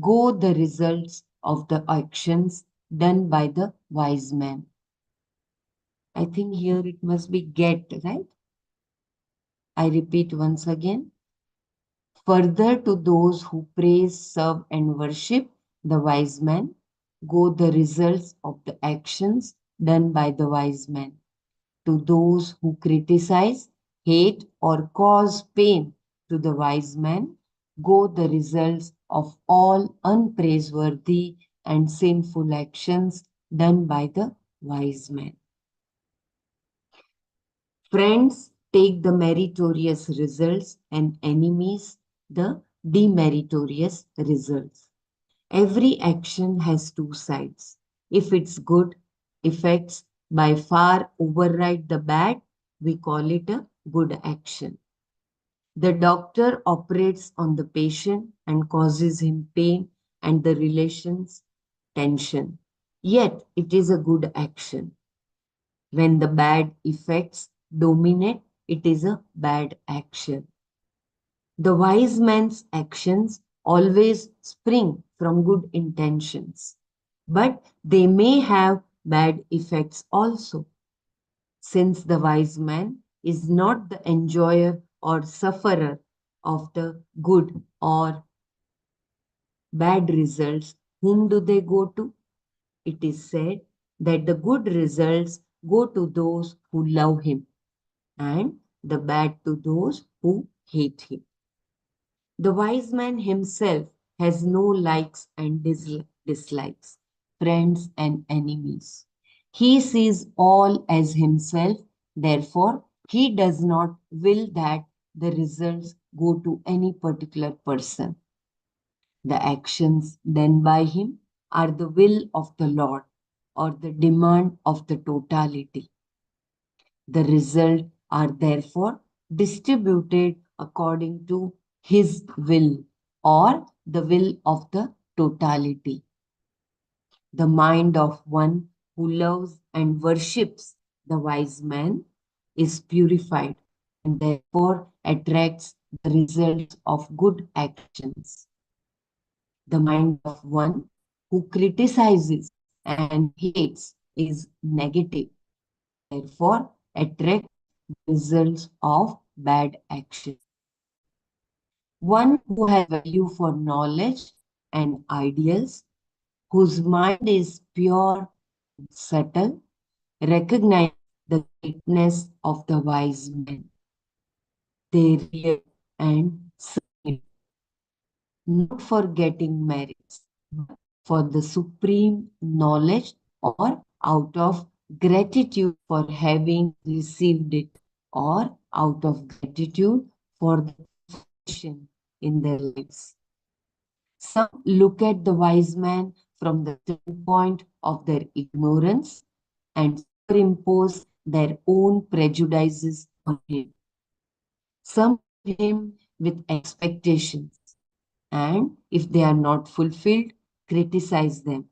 go the results of the actions done by the wise man. I think here it must be get, right? I repeat once again. Further, to those who praise, serve and worship the wise man, go the results of the actions done by the wise man. To those who criticize, hate, or cause pain to the wise man, go the results of all unpraiseworthy and sinful actions done by the wise man. Friends take the meritorious results and enemies the demeritorious results. Every action has two sides. If its good effects by far override the bad, we call it a good action. The doctor operates on the patient and causes him pain and the relations tension. Yet it is a good action. When the bad effects dominate, it is a bad action. The wise man's actions always spring from good intentions, but they may have bad effects also. Since the wise man is not the enjoyer or sufferer of the good or bad results, whom do they go to? It is said that the good results go to those who love him and the bad to those who hate him. The wise man himself has no likes and dislikes, friends and enemies. He sees all as himself, therefore, he does not will that the results go to any particular person. The actions done by him are the will of the Lord or the demand of the totality. The results are therefore distributed according to his will or the will of the totality. The mind of one who loves and worships the wise man is purified and therefore attracts the results of good actions. The mind of one who criticizes and hates is negative, therefore attracts results of bad action. One who has value for knowledge and ideals, whose mind is pure and subtle, recognize the greatness of the wise men. They revere and serve him, not for getting merits, but for the supreme knowledge or out of gratitude for having received it or out of gratitude for the transformation in their lives. Some look at the wise man from the standpoint of their ignorance and superimpose their own prejudices on him. Some give him with expectations, and if they are not fulfilled, criticize them.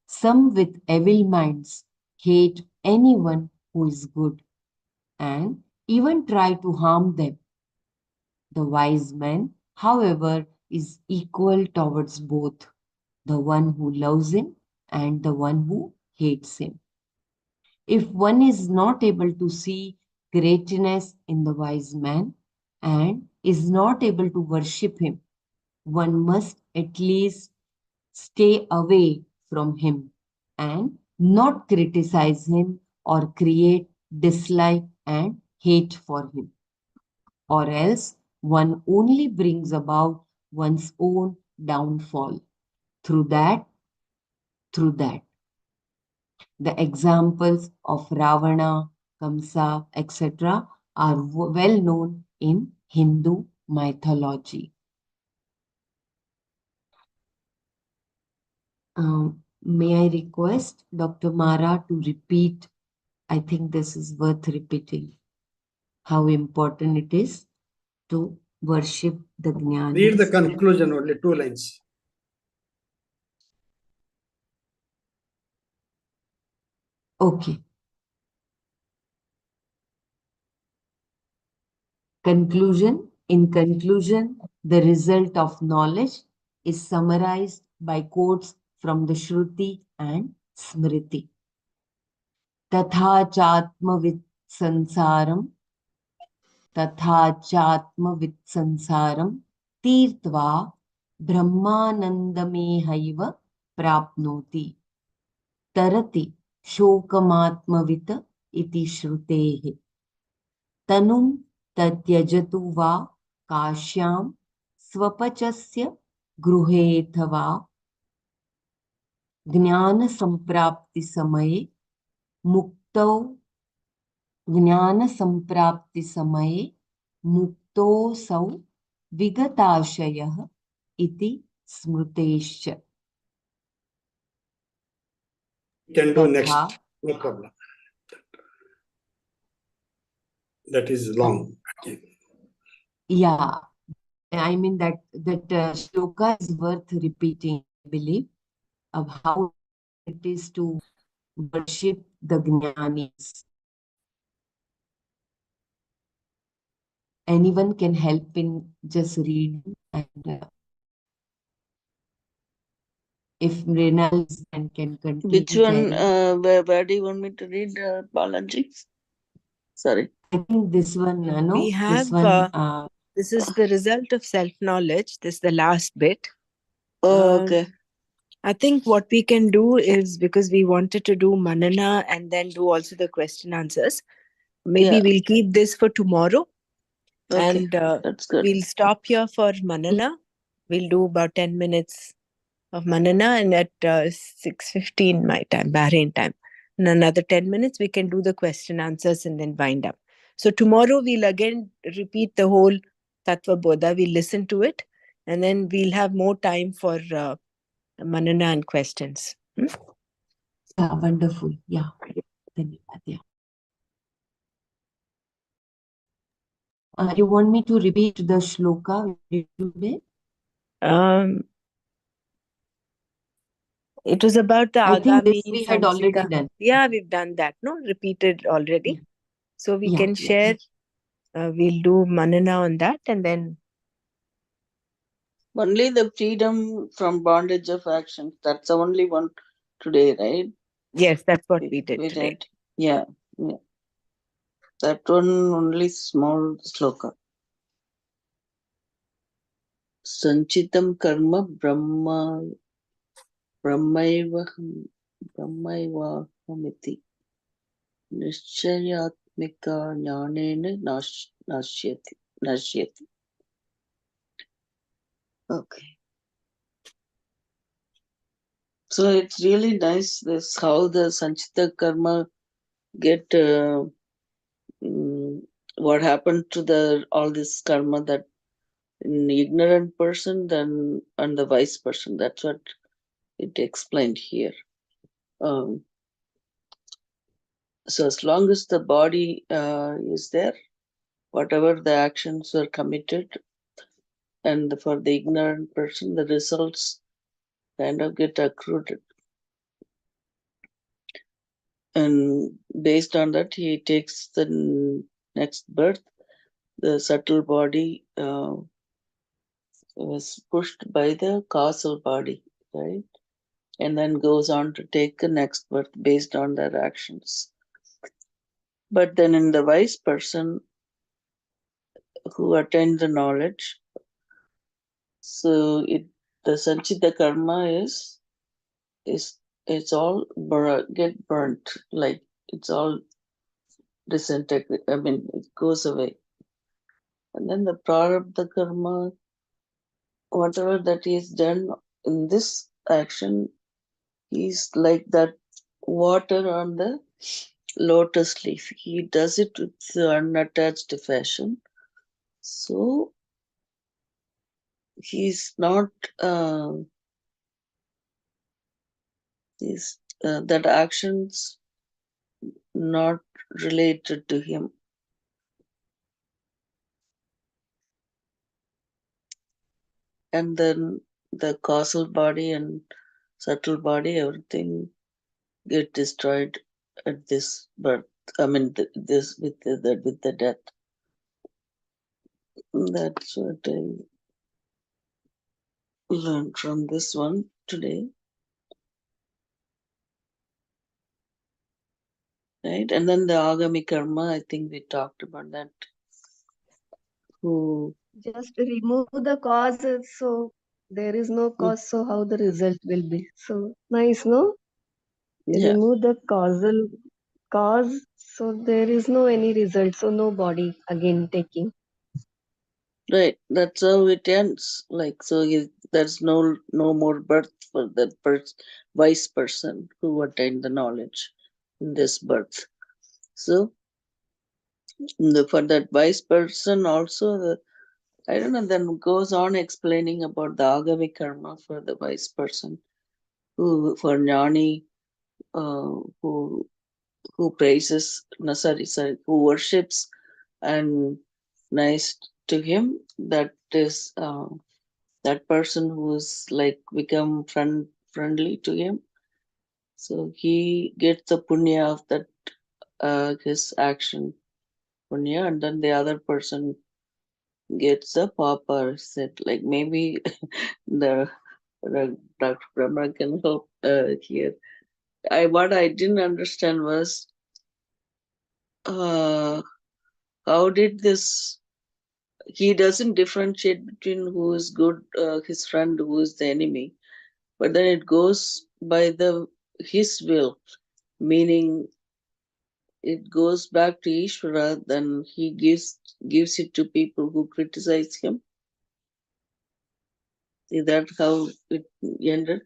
Some with evil minds hate anyone who is good and even try to harm them. The wise man, however, is equal towards both, the one who loves him and the one who hates him. If one is not able to see greatness in the wise man and is not able to worship him, one must at least stay away from him and not criticize him or create dislike and hate for him. Or else one only brings about one's own downfall. Through that, the examples of Ravana, Kamsa, etc. are well known in Hindu mythology. May I request Dr. Mara to repeat? I think this is worth repeating, how important it is to worship the Jnana. Read the conclusion only, 2 lines. Okay. Conclusion. In conclusion, the result of knowledge is summarized by quotes from the Shruti and Smriti. Tatha chatmavid sansaram, tatha chatmavid sansaram, tirtva brahmanandamehaiva prapnoti. Tarati shokamatmavita iti shrutehi. Tanum तत्यजतु वा काश्यां स्वपचस्य गृहेऽथवा ज्ञानसम्प्राप्तिसमये मुक्तौ ज्ञानसम्प्राप्तिसमये मुक्तोऽसौ विगताशयः इति स्मृतेश्च You can do तथा next. No problem. That is long. yeah, I mean that shloka is worth repeating, I believe, of how it is to worship the jnanis. Anyone can help in just reading, and if Renal and can continue. Which one? carrying. Where do you want me to read, Balaji? Sorry. I think this one, no, We have, this one. this is the result of self-knowledge. This is the last bit. Oh, okay. I think what we can do is, because we wanted to do Manana and then do also the question answers, maybe Yeah. we'll keep this for tomorrow. Okay. And That's good. we'll stop here for Manana. We'll do about 10 minutes of Manana, and at 6:15 my time, Bahrain time. In another 10 minutes, we can do the question answers and then wind up. So tomorrow we'll again repeat the whole Tattva Bodha. We'll listen to it, and then we'll have more time for Manana and questions. Yeah, wonderful. Yeah. Dhanyavad, yeah. You want me to repeat the shloka we did today? It was about the I think this Agami we had already Sanchita. done. Yeah, we've done that, no? Repeated already. Yeah. So we Yeah, can yeah. share. We'll do Manana on that, and then Only the freedom from bondage of actions. That's the only one today, right? yes, that's what we did We today. did. Yeah. Yeah. That one only small sloka. Sanchitam karma brahmaivahamiti nishchayatmika jnanena nashyati. Okay. So it's really nice this how the Sanchita karma get what happened to the all this karma that in ignorant person then and the wise person. That's what it explained here. So as long as the body is there, whatever the actions were committed, and for the ignorant person, the results kind of get accrued. And based on that, he takes the next birth. The subtle body was pushed by the causal body, right? And then goes on to take the next birth based on their actions. But then in the wise person who attained the knowledge, so the Sanchita karma is it's all get burnt, like it's all disintegrate. I mean, it goes away. And then the prarabdha karma, whatever that is done in this action, is like that water on the lotus leaf. He does it with unattached fashion. So he's not, he's, that actions not related to him. And then the causal body and subtle body, everything get destroyed at this birth. I mean, this with the death. That's what I learned from this one today. Right? And then the Agami Karma, I think we talked about that. Who Just remove the cause, so there is no cause, so how the result will be. So nice, no? Yeah. Remove the causal cause, So there is no any result. So no body again taking. Right. That's how it ends. Like, so there's no more birth for that wise person who attained the knowledge in this birth. So for that wise person also, I don't know, then goes on explaining about the agami karma for the wise person who, for jnani, who praises, no, sorry, who worships and nice to him. That is that person who's like become friendly to him. So he gets the punya of that his action punya, and then the other person gets the papa. Said like maybe the Dr. Brahma can help here. What I didn't understand was uh, how did this? He doesn't differentiate between who is good, his friend, who is the enemy, but then it goes by the his will, meaning it goes back to Ishvara. Then he gives it to people who criticize him. Is that how it ended?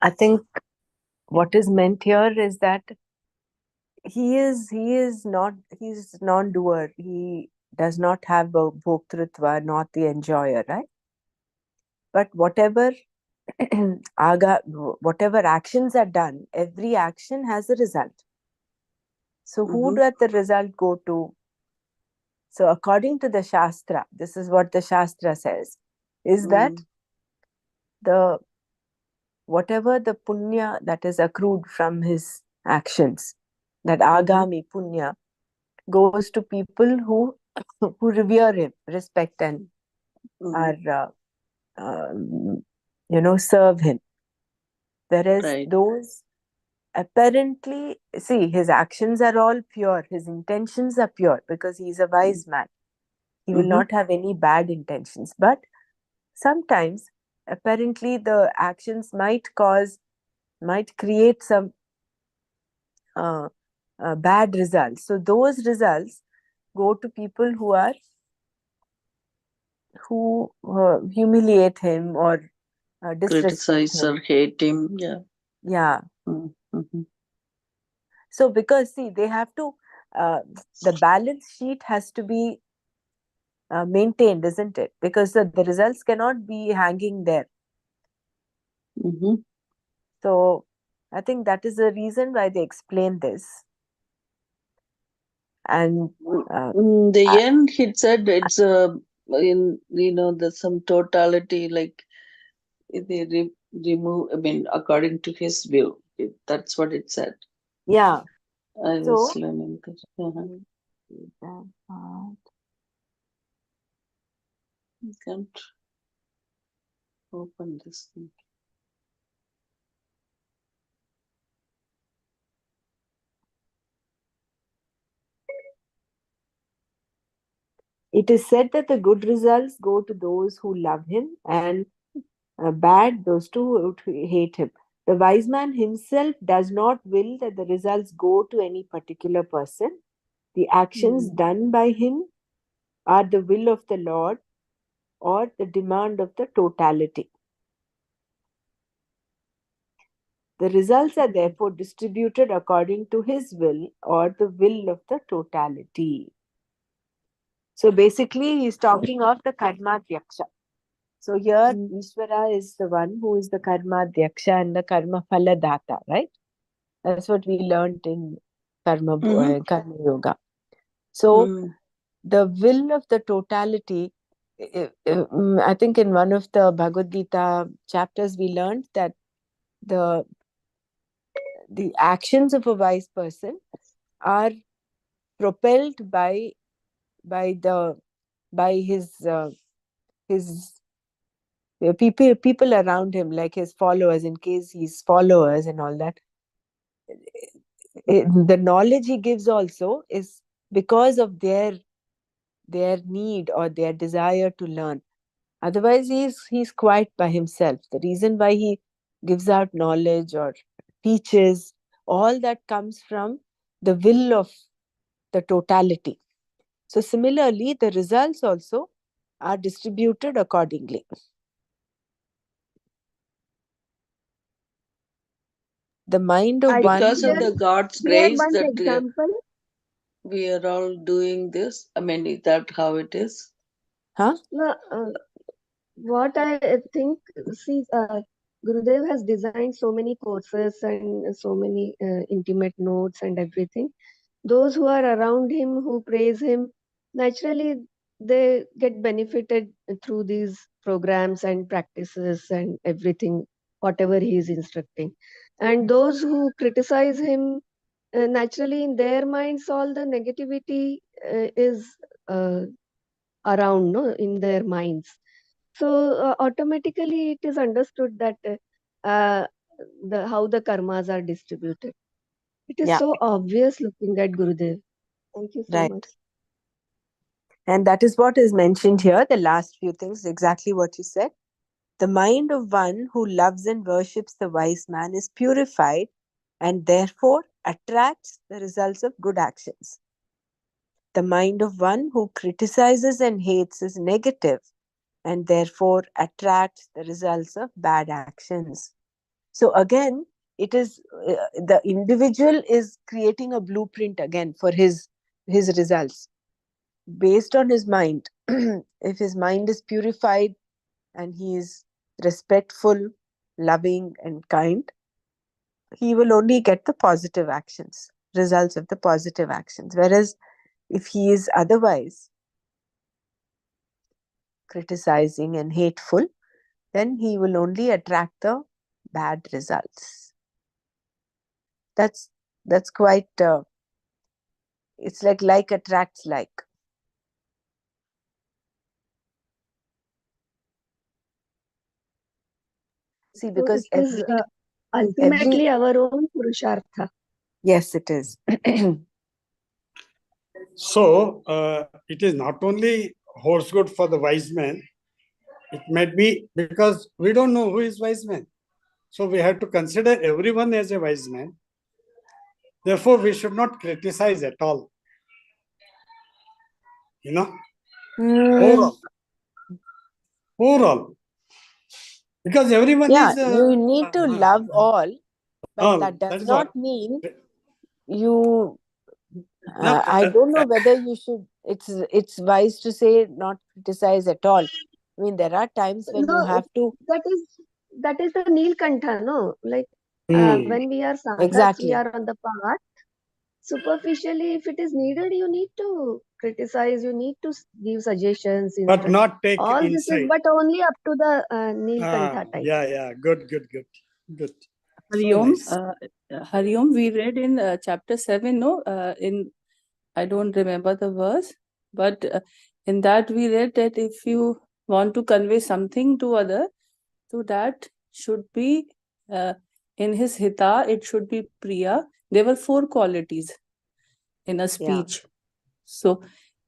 I think what is meant here is that he's non-doer. He does not have a bhoktritva, not the enjoyer, right? But whatever whatever actions are done, every action has a result. So who does the result go to? So according to the Shastra, this is what the Shastra says, is that the whatever the punya that is accrued from his actions, that agami punya, goes to people who who revere him, respect, and are serve him. Whereas Right. those apparently, see, his actions are all pure, his intentions are pure because he is a wise man. He will not have any bad intentions. But sometimes, apparently, the actions might create some bad results. So those results go to people who humiliate him or disrespect Criticize or him. hate him. Yeah. Yeah. Mm-hmm. So because see, they have to, the balance sheet has to be maintained, isn't it? Because the results cannot be hanging there. So I think that is the reason why they explain this. And in the end, he said it's there's some totality, like they remove. I mean, according to his will, that's what it said. yeah. I So was learning that. You can't open this thing. it is said that the good results go to those who love him, and bad those who hate him. The wise man himself does not will that the results go to any particular person. The actions done by him are the will of the Lord or the demand of the totality. The results are therefore distributed according to his will or the will of the totality. So basically, he's talking of the karma dhyaksha. So here, Ishvara is the one who is the karma dhyaksha and the karma phala data, right? That's what we learned in karma yoga. So the will of the totality, I think in one of the Bhagavad Gita chapters, we learned that the actions of a wise person are propelled by his people around him, like his followers, in case he's followers and all that. The knowledge he gives also is because of their their need or their desire to learn. Otherwise, he's quiet by himself. The reason why he gives out knowledge or teaches, all that comes from the will of the totality. So similarly, the results also are distributed accordingly. The mind of I one. Because of hear, the God's hear grace one that example. we are all doing this. I mean, is that how it is? Huh? No, what I think, see, Gurudev has designed so many courses and so many intimate notes and everything. Those who are around him, who praise him, naturally they get benefited through these programs and practices and everything, whatever he is instructing. And those who criticize him, naturally in their minds, all the negativity is around, no, in their minds. So automatically it is understood that how the karmas are distributed. It is Yeah, so obvious looking at Gurudev. Thank you so right. much. And that is what is mentioned here. The last few things, exactly what you said. The mind of one who loves and worships the wise man is purified and therefore attracts the results of good actions. The mind of one who criticizes and hates is negative and therefore attracts the results of bad actions. So again, it is the individual is creating a blueprint again for his results based on his mind. If his mind is purified and he is respectful, loving, and kind, he will only get the positive actions, results of the positive actions. Whereas if he is otherwise criticizing and hateful, then he will only attract the bad results. That's quite. It's like attracts like. See, So because it is every ultimately our own purushartha. yes, it is. So it is not only holds good for the wise man, it might be because we don't know who is wise man. So we have to consider everyone as a wise man. Therefore, we should not criticize at all. Overall. Overall. Because everyone Yeah, is. you need to love all, but that That does is not what. mean you. No, I don't know whether you should. It's wise to say not criticize at all. I mean, there are times when you No, have to. that is the Nilkantha, no? Like when we are sadhaks, we Exactly. are on the path. Superficially, if it is needed, you need to criticize, you need to give suggestions, but instruct. not take All this is, inside. but only up to the Nilkantha type. Yeah. Good. So Hariom, nice. Hariom, we read in chapter 7, no? In I don't remember the verse, but in that we read that if you want to convey something to other, so that should be in his hita, it should be priya. There were 4 qualities in a speech. So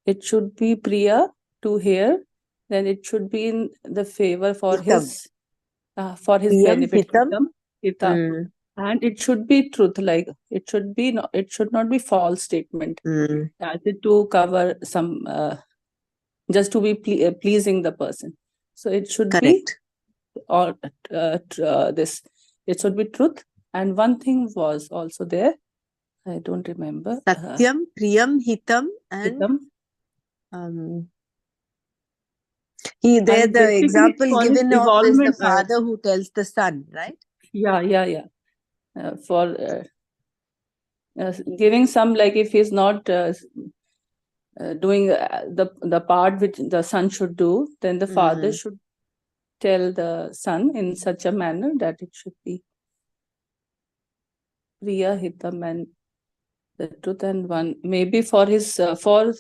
it should be priya to hear, then it should be in the favor for Hitam. his Priyam, benefit, hitam. hita. And it should be truth, like it should not be false statement as it to cover some just to be pleasing the person. So it should be Correct. or this it should be truth. And one thing was also there, I don't remember. Satyam, Priyam, hitam, and Hitam. the And basically it's example for his given of is the evolvement. father who tells the son, right? Yeah. For giving some, like if he's not doing the part which the son should do, then the father should tell the son in such a manner that it should be priya, hitam, and the truth. And one maybe for his further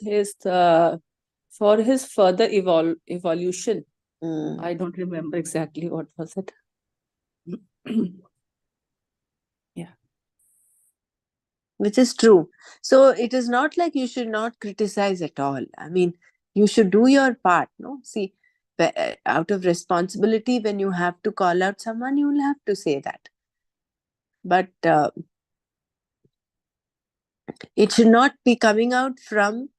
evolution. I don't remember exactly what was it. Yeah. Which is true. So it is not like you should not criticize at all. I mean, You should do your part, no? See, out of responsibility, when you have to call out someone, you will have to say that. But it should not be coming out from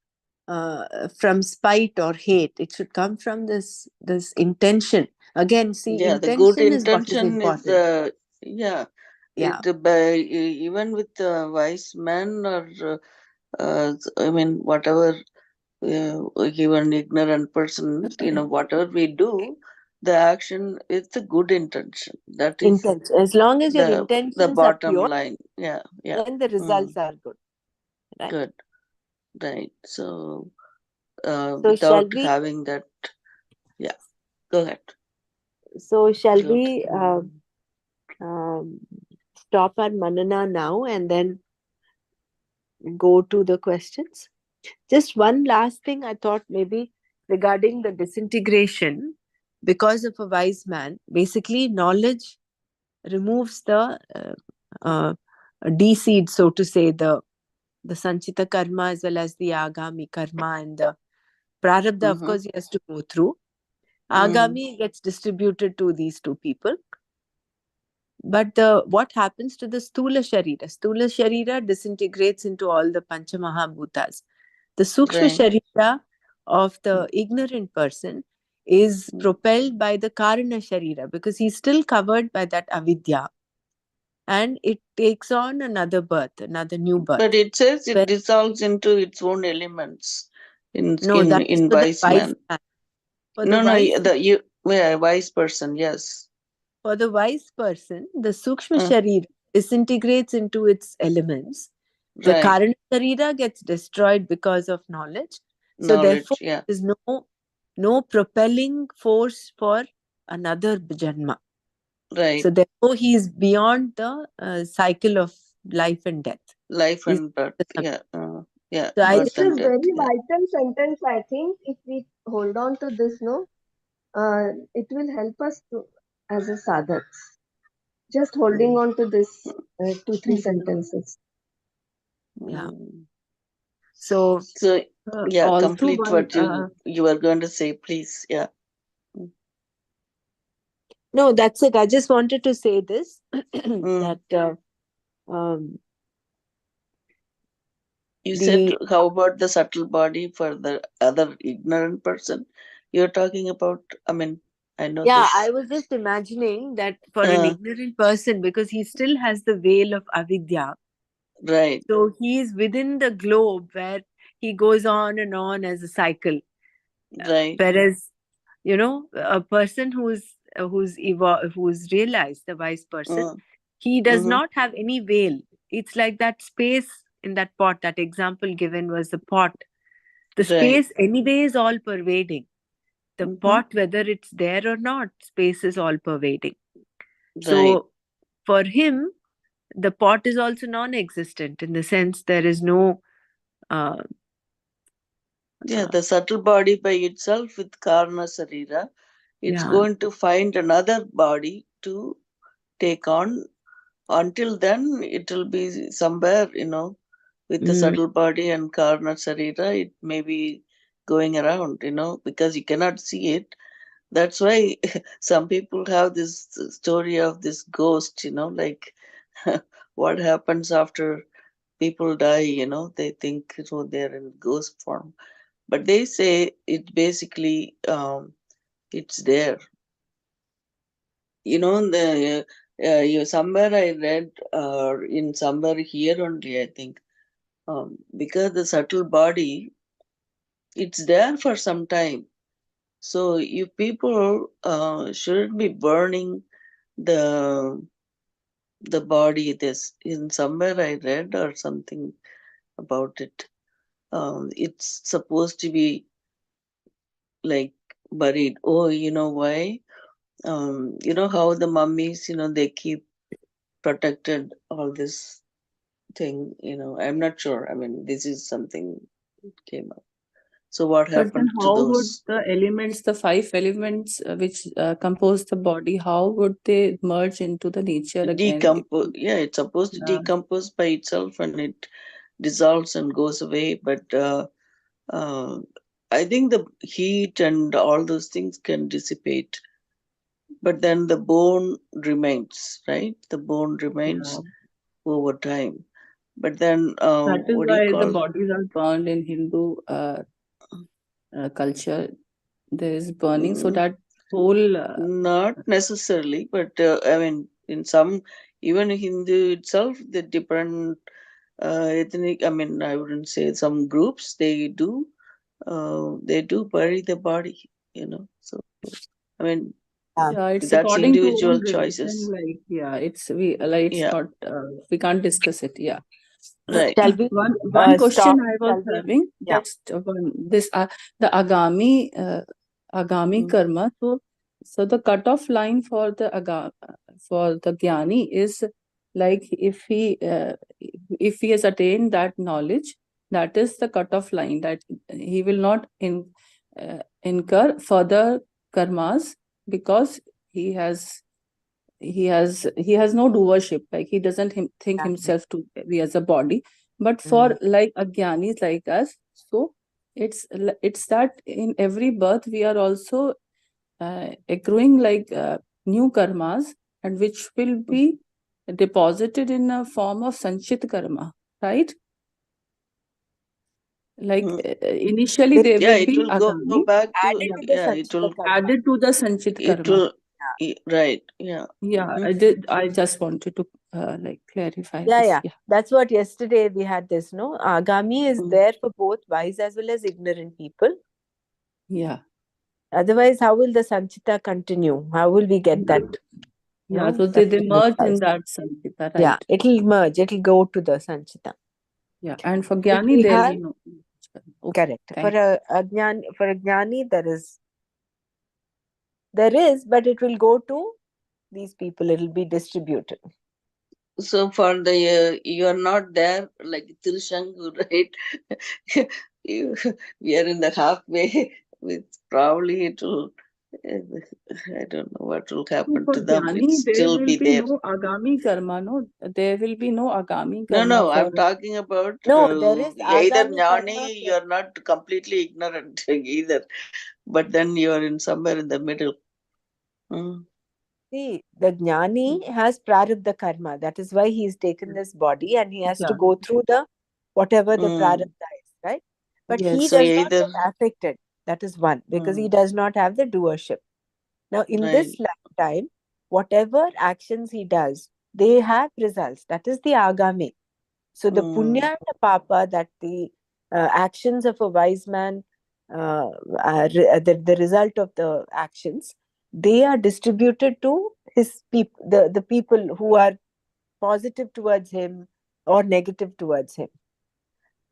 spite or hate. It should come from this intention. Again, see, the good intention is what is intention is important. yeah. Yeah. Even with wise men or I mean, whatever, even ignorant person, whatever we do, the action is the good intention. That is Intention. As long as your the intentions are bottom pure, line. Yeah. then the results are good. Right? Good. Right. So So without having that, go ahead. So shall Go we stop our Manana now and then go to the questions? Just one last thing I thought maybe regarding the disintegration. Because of a wise man, basically knowledge removes the de-seed, so to say, the sanchita karma as well as the agami karma and the prarabdha, of course, he has to go through. Agami gets distributed to these two people. But what happens to the Stula Sharira? Stula Sharira disintegrates into all the Pancha Mahabhutas. The Sukshma Sharira of the ignorant person is propelled by the Karana Sharira because he's still covered by that avidya. And it takes on another birth, another new birth. But it says it dissolves into its own elements in wise man. The wise person, yes. For the wise person, the Sukshma Sharira disintegrates into its elements. The Karana Sharira gets destroyed because of knowledge. So therefore, there is no propelling force for another janma. Right. So therefore, he is beyond the cycle of life and death. Life and birth. Yeah. So this is very vital sentence. I think if we hold on to this, it will help us to as a sadhaks. Just holding on to this 2-3 sentences. Yeah. So complete what you were going to say, please. Yeah. No, that's it. I just wanted to say this that you said, how about the subtle body for the other ignorant person? You're talking about, I mean, I know this. I was just imagining that for an ignorant person, because he still has the veil of avidya. Right. So he is within the globe where he goes on and on as a cycle. Right. Whereas, a person who's realized, the wise person, he does not have any veil. It's like that space in that pot. That example given was the pot. The space anyway is all pervading. The pot, whether it's there or not, space is all pervading. So for him, the pot is also non-existent in the sense there is no the subtle body by itself with karma sarira, it's going to find another body to take on. Until then, it will be somewhere, with the subtle body and karma sarira, it may be going around, because you cannot see it. That's why some people have this story of this ghost, like what happens after people die, they think they're in ghost form. But they say it basically it's there. Somewhere I read, in somewhere here only, I think, because the subtle body, it's there for some time. So you people shouldn't be burning the body. This in somewhere I read or something about it. It's supposed to be like buried. Oh, you know why? You know how the mummies, they keep protected all this thing. I'm not sure. I mean, this is something came up. So what happened to how would those? the elements, the 5 elements which compose the body, how would they merge into the nature again? Decompose. Yeah, it's supposed to decompose by itself and it dissolves and goes away. But I think the heat and all those things can dissipate, but then the bone remains, right? The bone remains over time. But then, That is what do you why the call? bodies are burned in Hindu culture. There is burning, so that whole Not necessarily, but I mean, in some, even Hindu itself, the different ethnic, I mean, I wouldn't say some groups, they do bury the body, So, I mean, yeah, it's that's according to own individual religion. choices. Like it's Yeah, not we can't discuss it. Yeah. right. Shall we One question stop? I was Shall we? having, Yeah. just one, this the agami karma. So the cutoff line for the for the jnani is like if he has attained that knowledge, that is the cutoff line, that he will not incur further karmas, because he has no doership, like he doesn't think himself to be as a body. But for like agyanis like us, so it's that in every birth we are also accruing like new karmas, and which will be deposited in a form of sanchit karma, right? Like initially there Yeah, will it be will go agami back to, Added to the yeah, it will, Sanchita karma. added to the sanchit it karma. will, right, yeah. Yeah, I just wanted to like clarify Yeah, this. yeah. Yeah. That's what yesterday we had this, no? Agami is there for both wise as well as ignorant people. Yeah. Otherwise, how will the Sanchita continue? How will we get that? Yeah, No? so they Continuous merge in life. that Sanchita, right? Yeah, it'll merge. It'll go to the Sanchita. Yeah, and for If Gyani, we there have, will no. Okay, correct. thank For a Jnani, there is, but it will go to these people. It'll be distributed. So for the, you are not there like Tirushangu, right? We are in the halfway with, probably it will, I don't know what will happen For to them. It Gyani, there still will be be there. no Agami karma, no? There will be no Agami No, karma no, for. I'm talking about No, there is either Agami karma. Jnani, you are not completely ignorant either, but then you are in somewhere in the middle. See, the Jnani has prarabdha karma. That is why he's taken this body and he has to Yeah. go through whatever the prarabdha is, right? But he Yes. So does not either, get affected. That is one, because he does not have the doership. Now, in this right. lifetime, whatever actions he does, they have results. That is the agami. So the punya and the papa, that the actions of a wise man, the result of the actions, they are distributed to his people, the people who are positive towards him or negative towards him.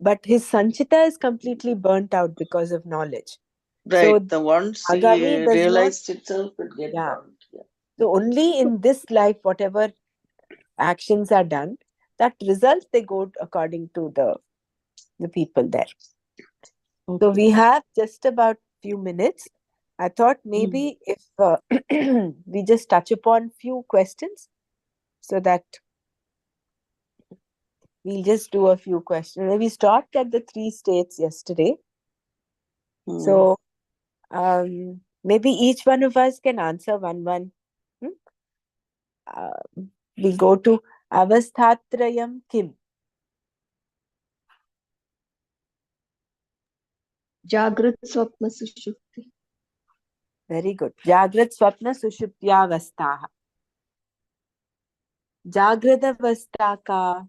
But his sanchita is completely burnt out because of knowledge. Right. So the once he agami does not. realized itself, it get Yeah. burnt. Yeah. So only in this life, whatever actions are done, that results they go according to the people there. So we have just about few minutes. I thought maybe if we just touch upon few questions, so that we'll just do a few questions. We stopped at the 3 states yesterday. So maybe each one of us can answer one. We go to avasthatrayam kim. Jagrat Swapna Sushupti. Very good. Jagrat Swapna Sushuptyavastha. Jagradavastha ka.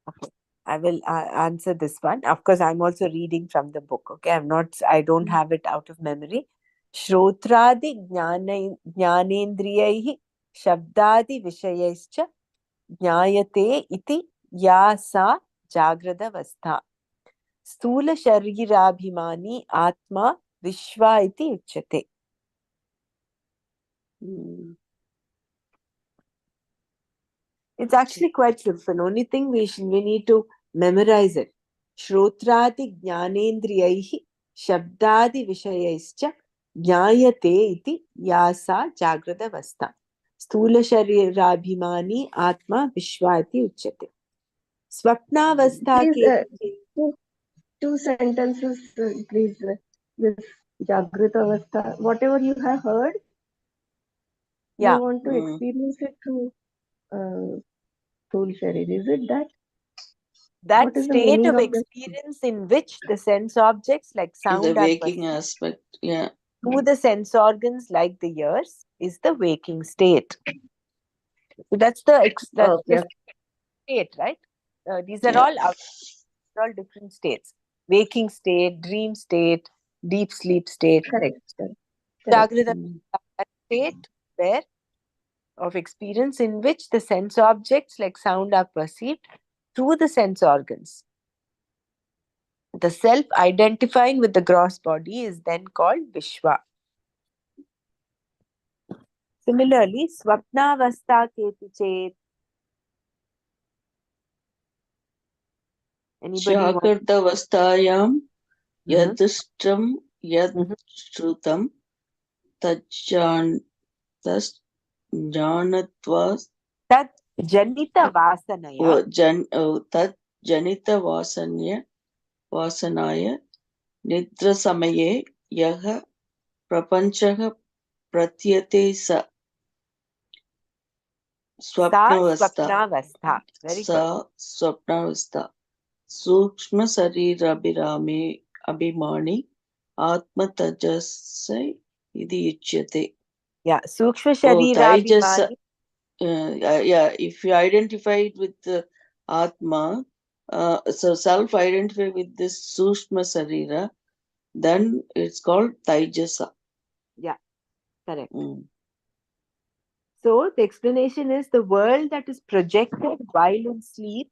Okay. I will answer this one. Of course, I'm also reading from the book. Okay, I don't have it out of memory. Shrotradi jnanendriyaihi shabdadi vishayaischa jnayate iti ya sa jagradavastha. Stula sharirabhimani atma vishwa iti uchyate. It's actually quite simple. Only thing we need to memorize it. Shrotradi jnanendriyaihi shabdadi vishayaischa ज्ञायते इति या सा जागृतावस्था स्थूलशरीराभिमानी आत्मा विश्वा इति उच्यते स्वप्नावस्था Please, के two sentences, please. This Jagrita Avastha, whatever you have heard, Yeah. you want to experience it through Sthul Sharir. Is it that? That What is the state meaning of of this? experience in which the sense objects like The sound are waking perceived aspect. Yeah. through the sense organs like the ears is the waking state. So that's that's Okay. the state, right? These are Yeah. all different states. Waking state, dream state, deep sleep state. Correct. Correct. Jagrita state where of experience in which the sense objects like sound are perceived through the sense organs. The self identifying with the gross body is then called Vishwa. Similarly, Swapnavastha keti chet. Anybody want? Jagrtavastayam yadishtam yad shrutam tajjantas jnanatva Tat janita vasanaya. tat janita vasanaya nidra samaye yaha prapanchaha pratyate sa swapnavastha Swapnavastha. Very good. sa swapnavastha सूक्ष्म शरीर अभिमानी आत्म तजस्से इति उच्यते. Yeah, Sukshma Oh, Sharirabhimani. yeah, if you identify it with the Atma, so self-identify with this Sushma Sarira, then it's called Taijasa. Yeah, correct. So the explanation is the world that is projected while in sleep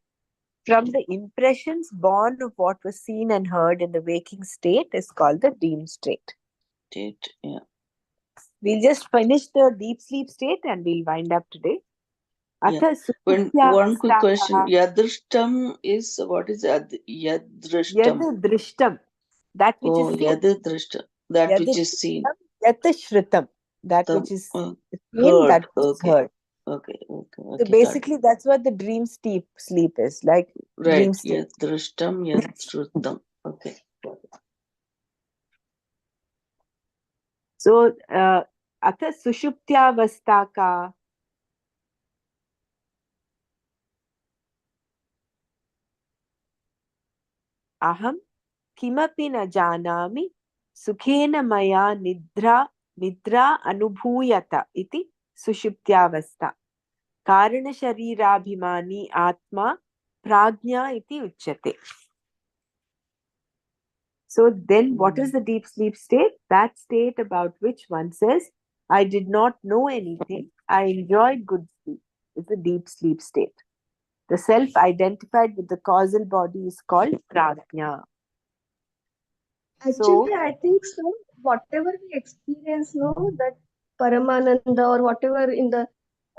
from the impressions born of what was seen and heard in the waking state is called the dream state. Yeah. We'll just finish the deep sleep state and we'll wind up today. Yeah. One quick question. Yadrishtam is, what is Yadrishtam? Yadrishtam. That which is seen. Yadrishtam. That which is seen. Yadashritam. That which is seen, heard. that which is heard. Okay. So basically, that's what the dream sleep is like. Right. Dream sleep. Yadrishtam, Yadshrutam. Okay. So, Atha Sushuptyavastha ka. Aham kimapi na janami sukhena maya nidra anubhuyata iti sushuptyavastha. Karana sharirabhimani atma prajna iti uchyate. So then what is the deep sleep state? That state about which one says, I did not know anything, I enjoyed good sleep. It's the deep sleep state. The self identified with the causal body is called prajna. Actually, I think so. Whatever we experience, that Paramananda or whatever in the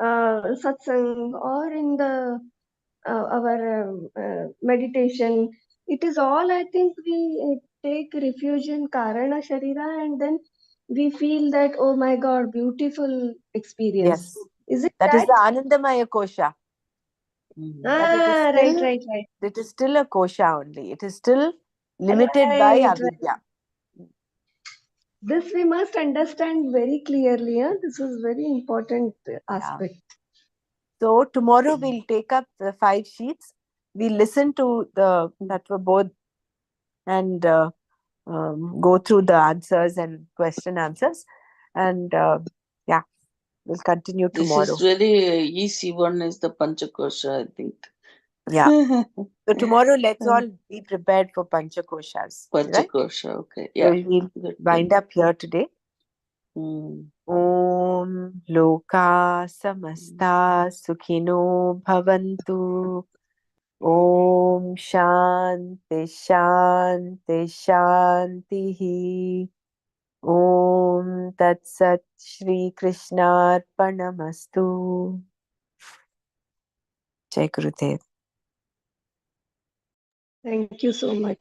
satsang or in the our meditation, it is all, I think, we take refuge in Karana Sharira and then we feel that, oh my God, beautiful experience. Yes. Is it That is the Anandamaya Kosha. Right. It is still a Kosha only. It is still limited by avidya. This we must understand very clearly. This is very important aspect. So tomorrow we'll take up the 5 sheets. We'll listen to the Tattva Bodh and go through the answers and question answers. And we'll continue tomorrow. This is very easy one is the Panchakosha, I think. Yeah. So tomorrow let's all be prepared for Panchakoshas. Panchakosha, right? okay. Yeah. So we'll wind up here today. Om Loka Samasta Sukhino Bhavantu. Om Shanti Shanti Shanti. Om Tat Sat Shri Krishna Arpanamastu. Jai Gurudev. Thank you so much.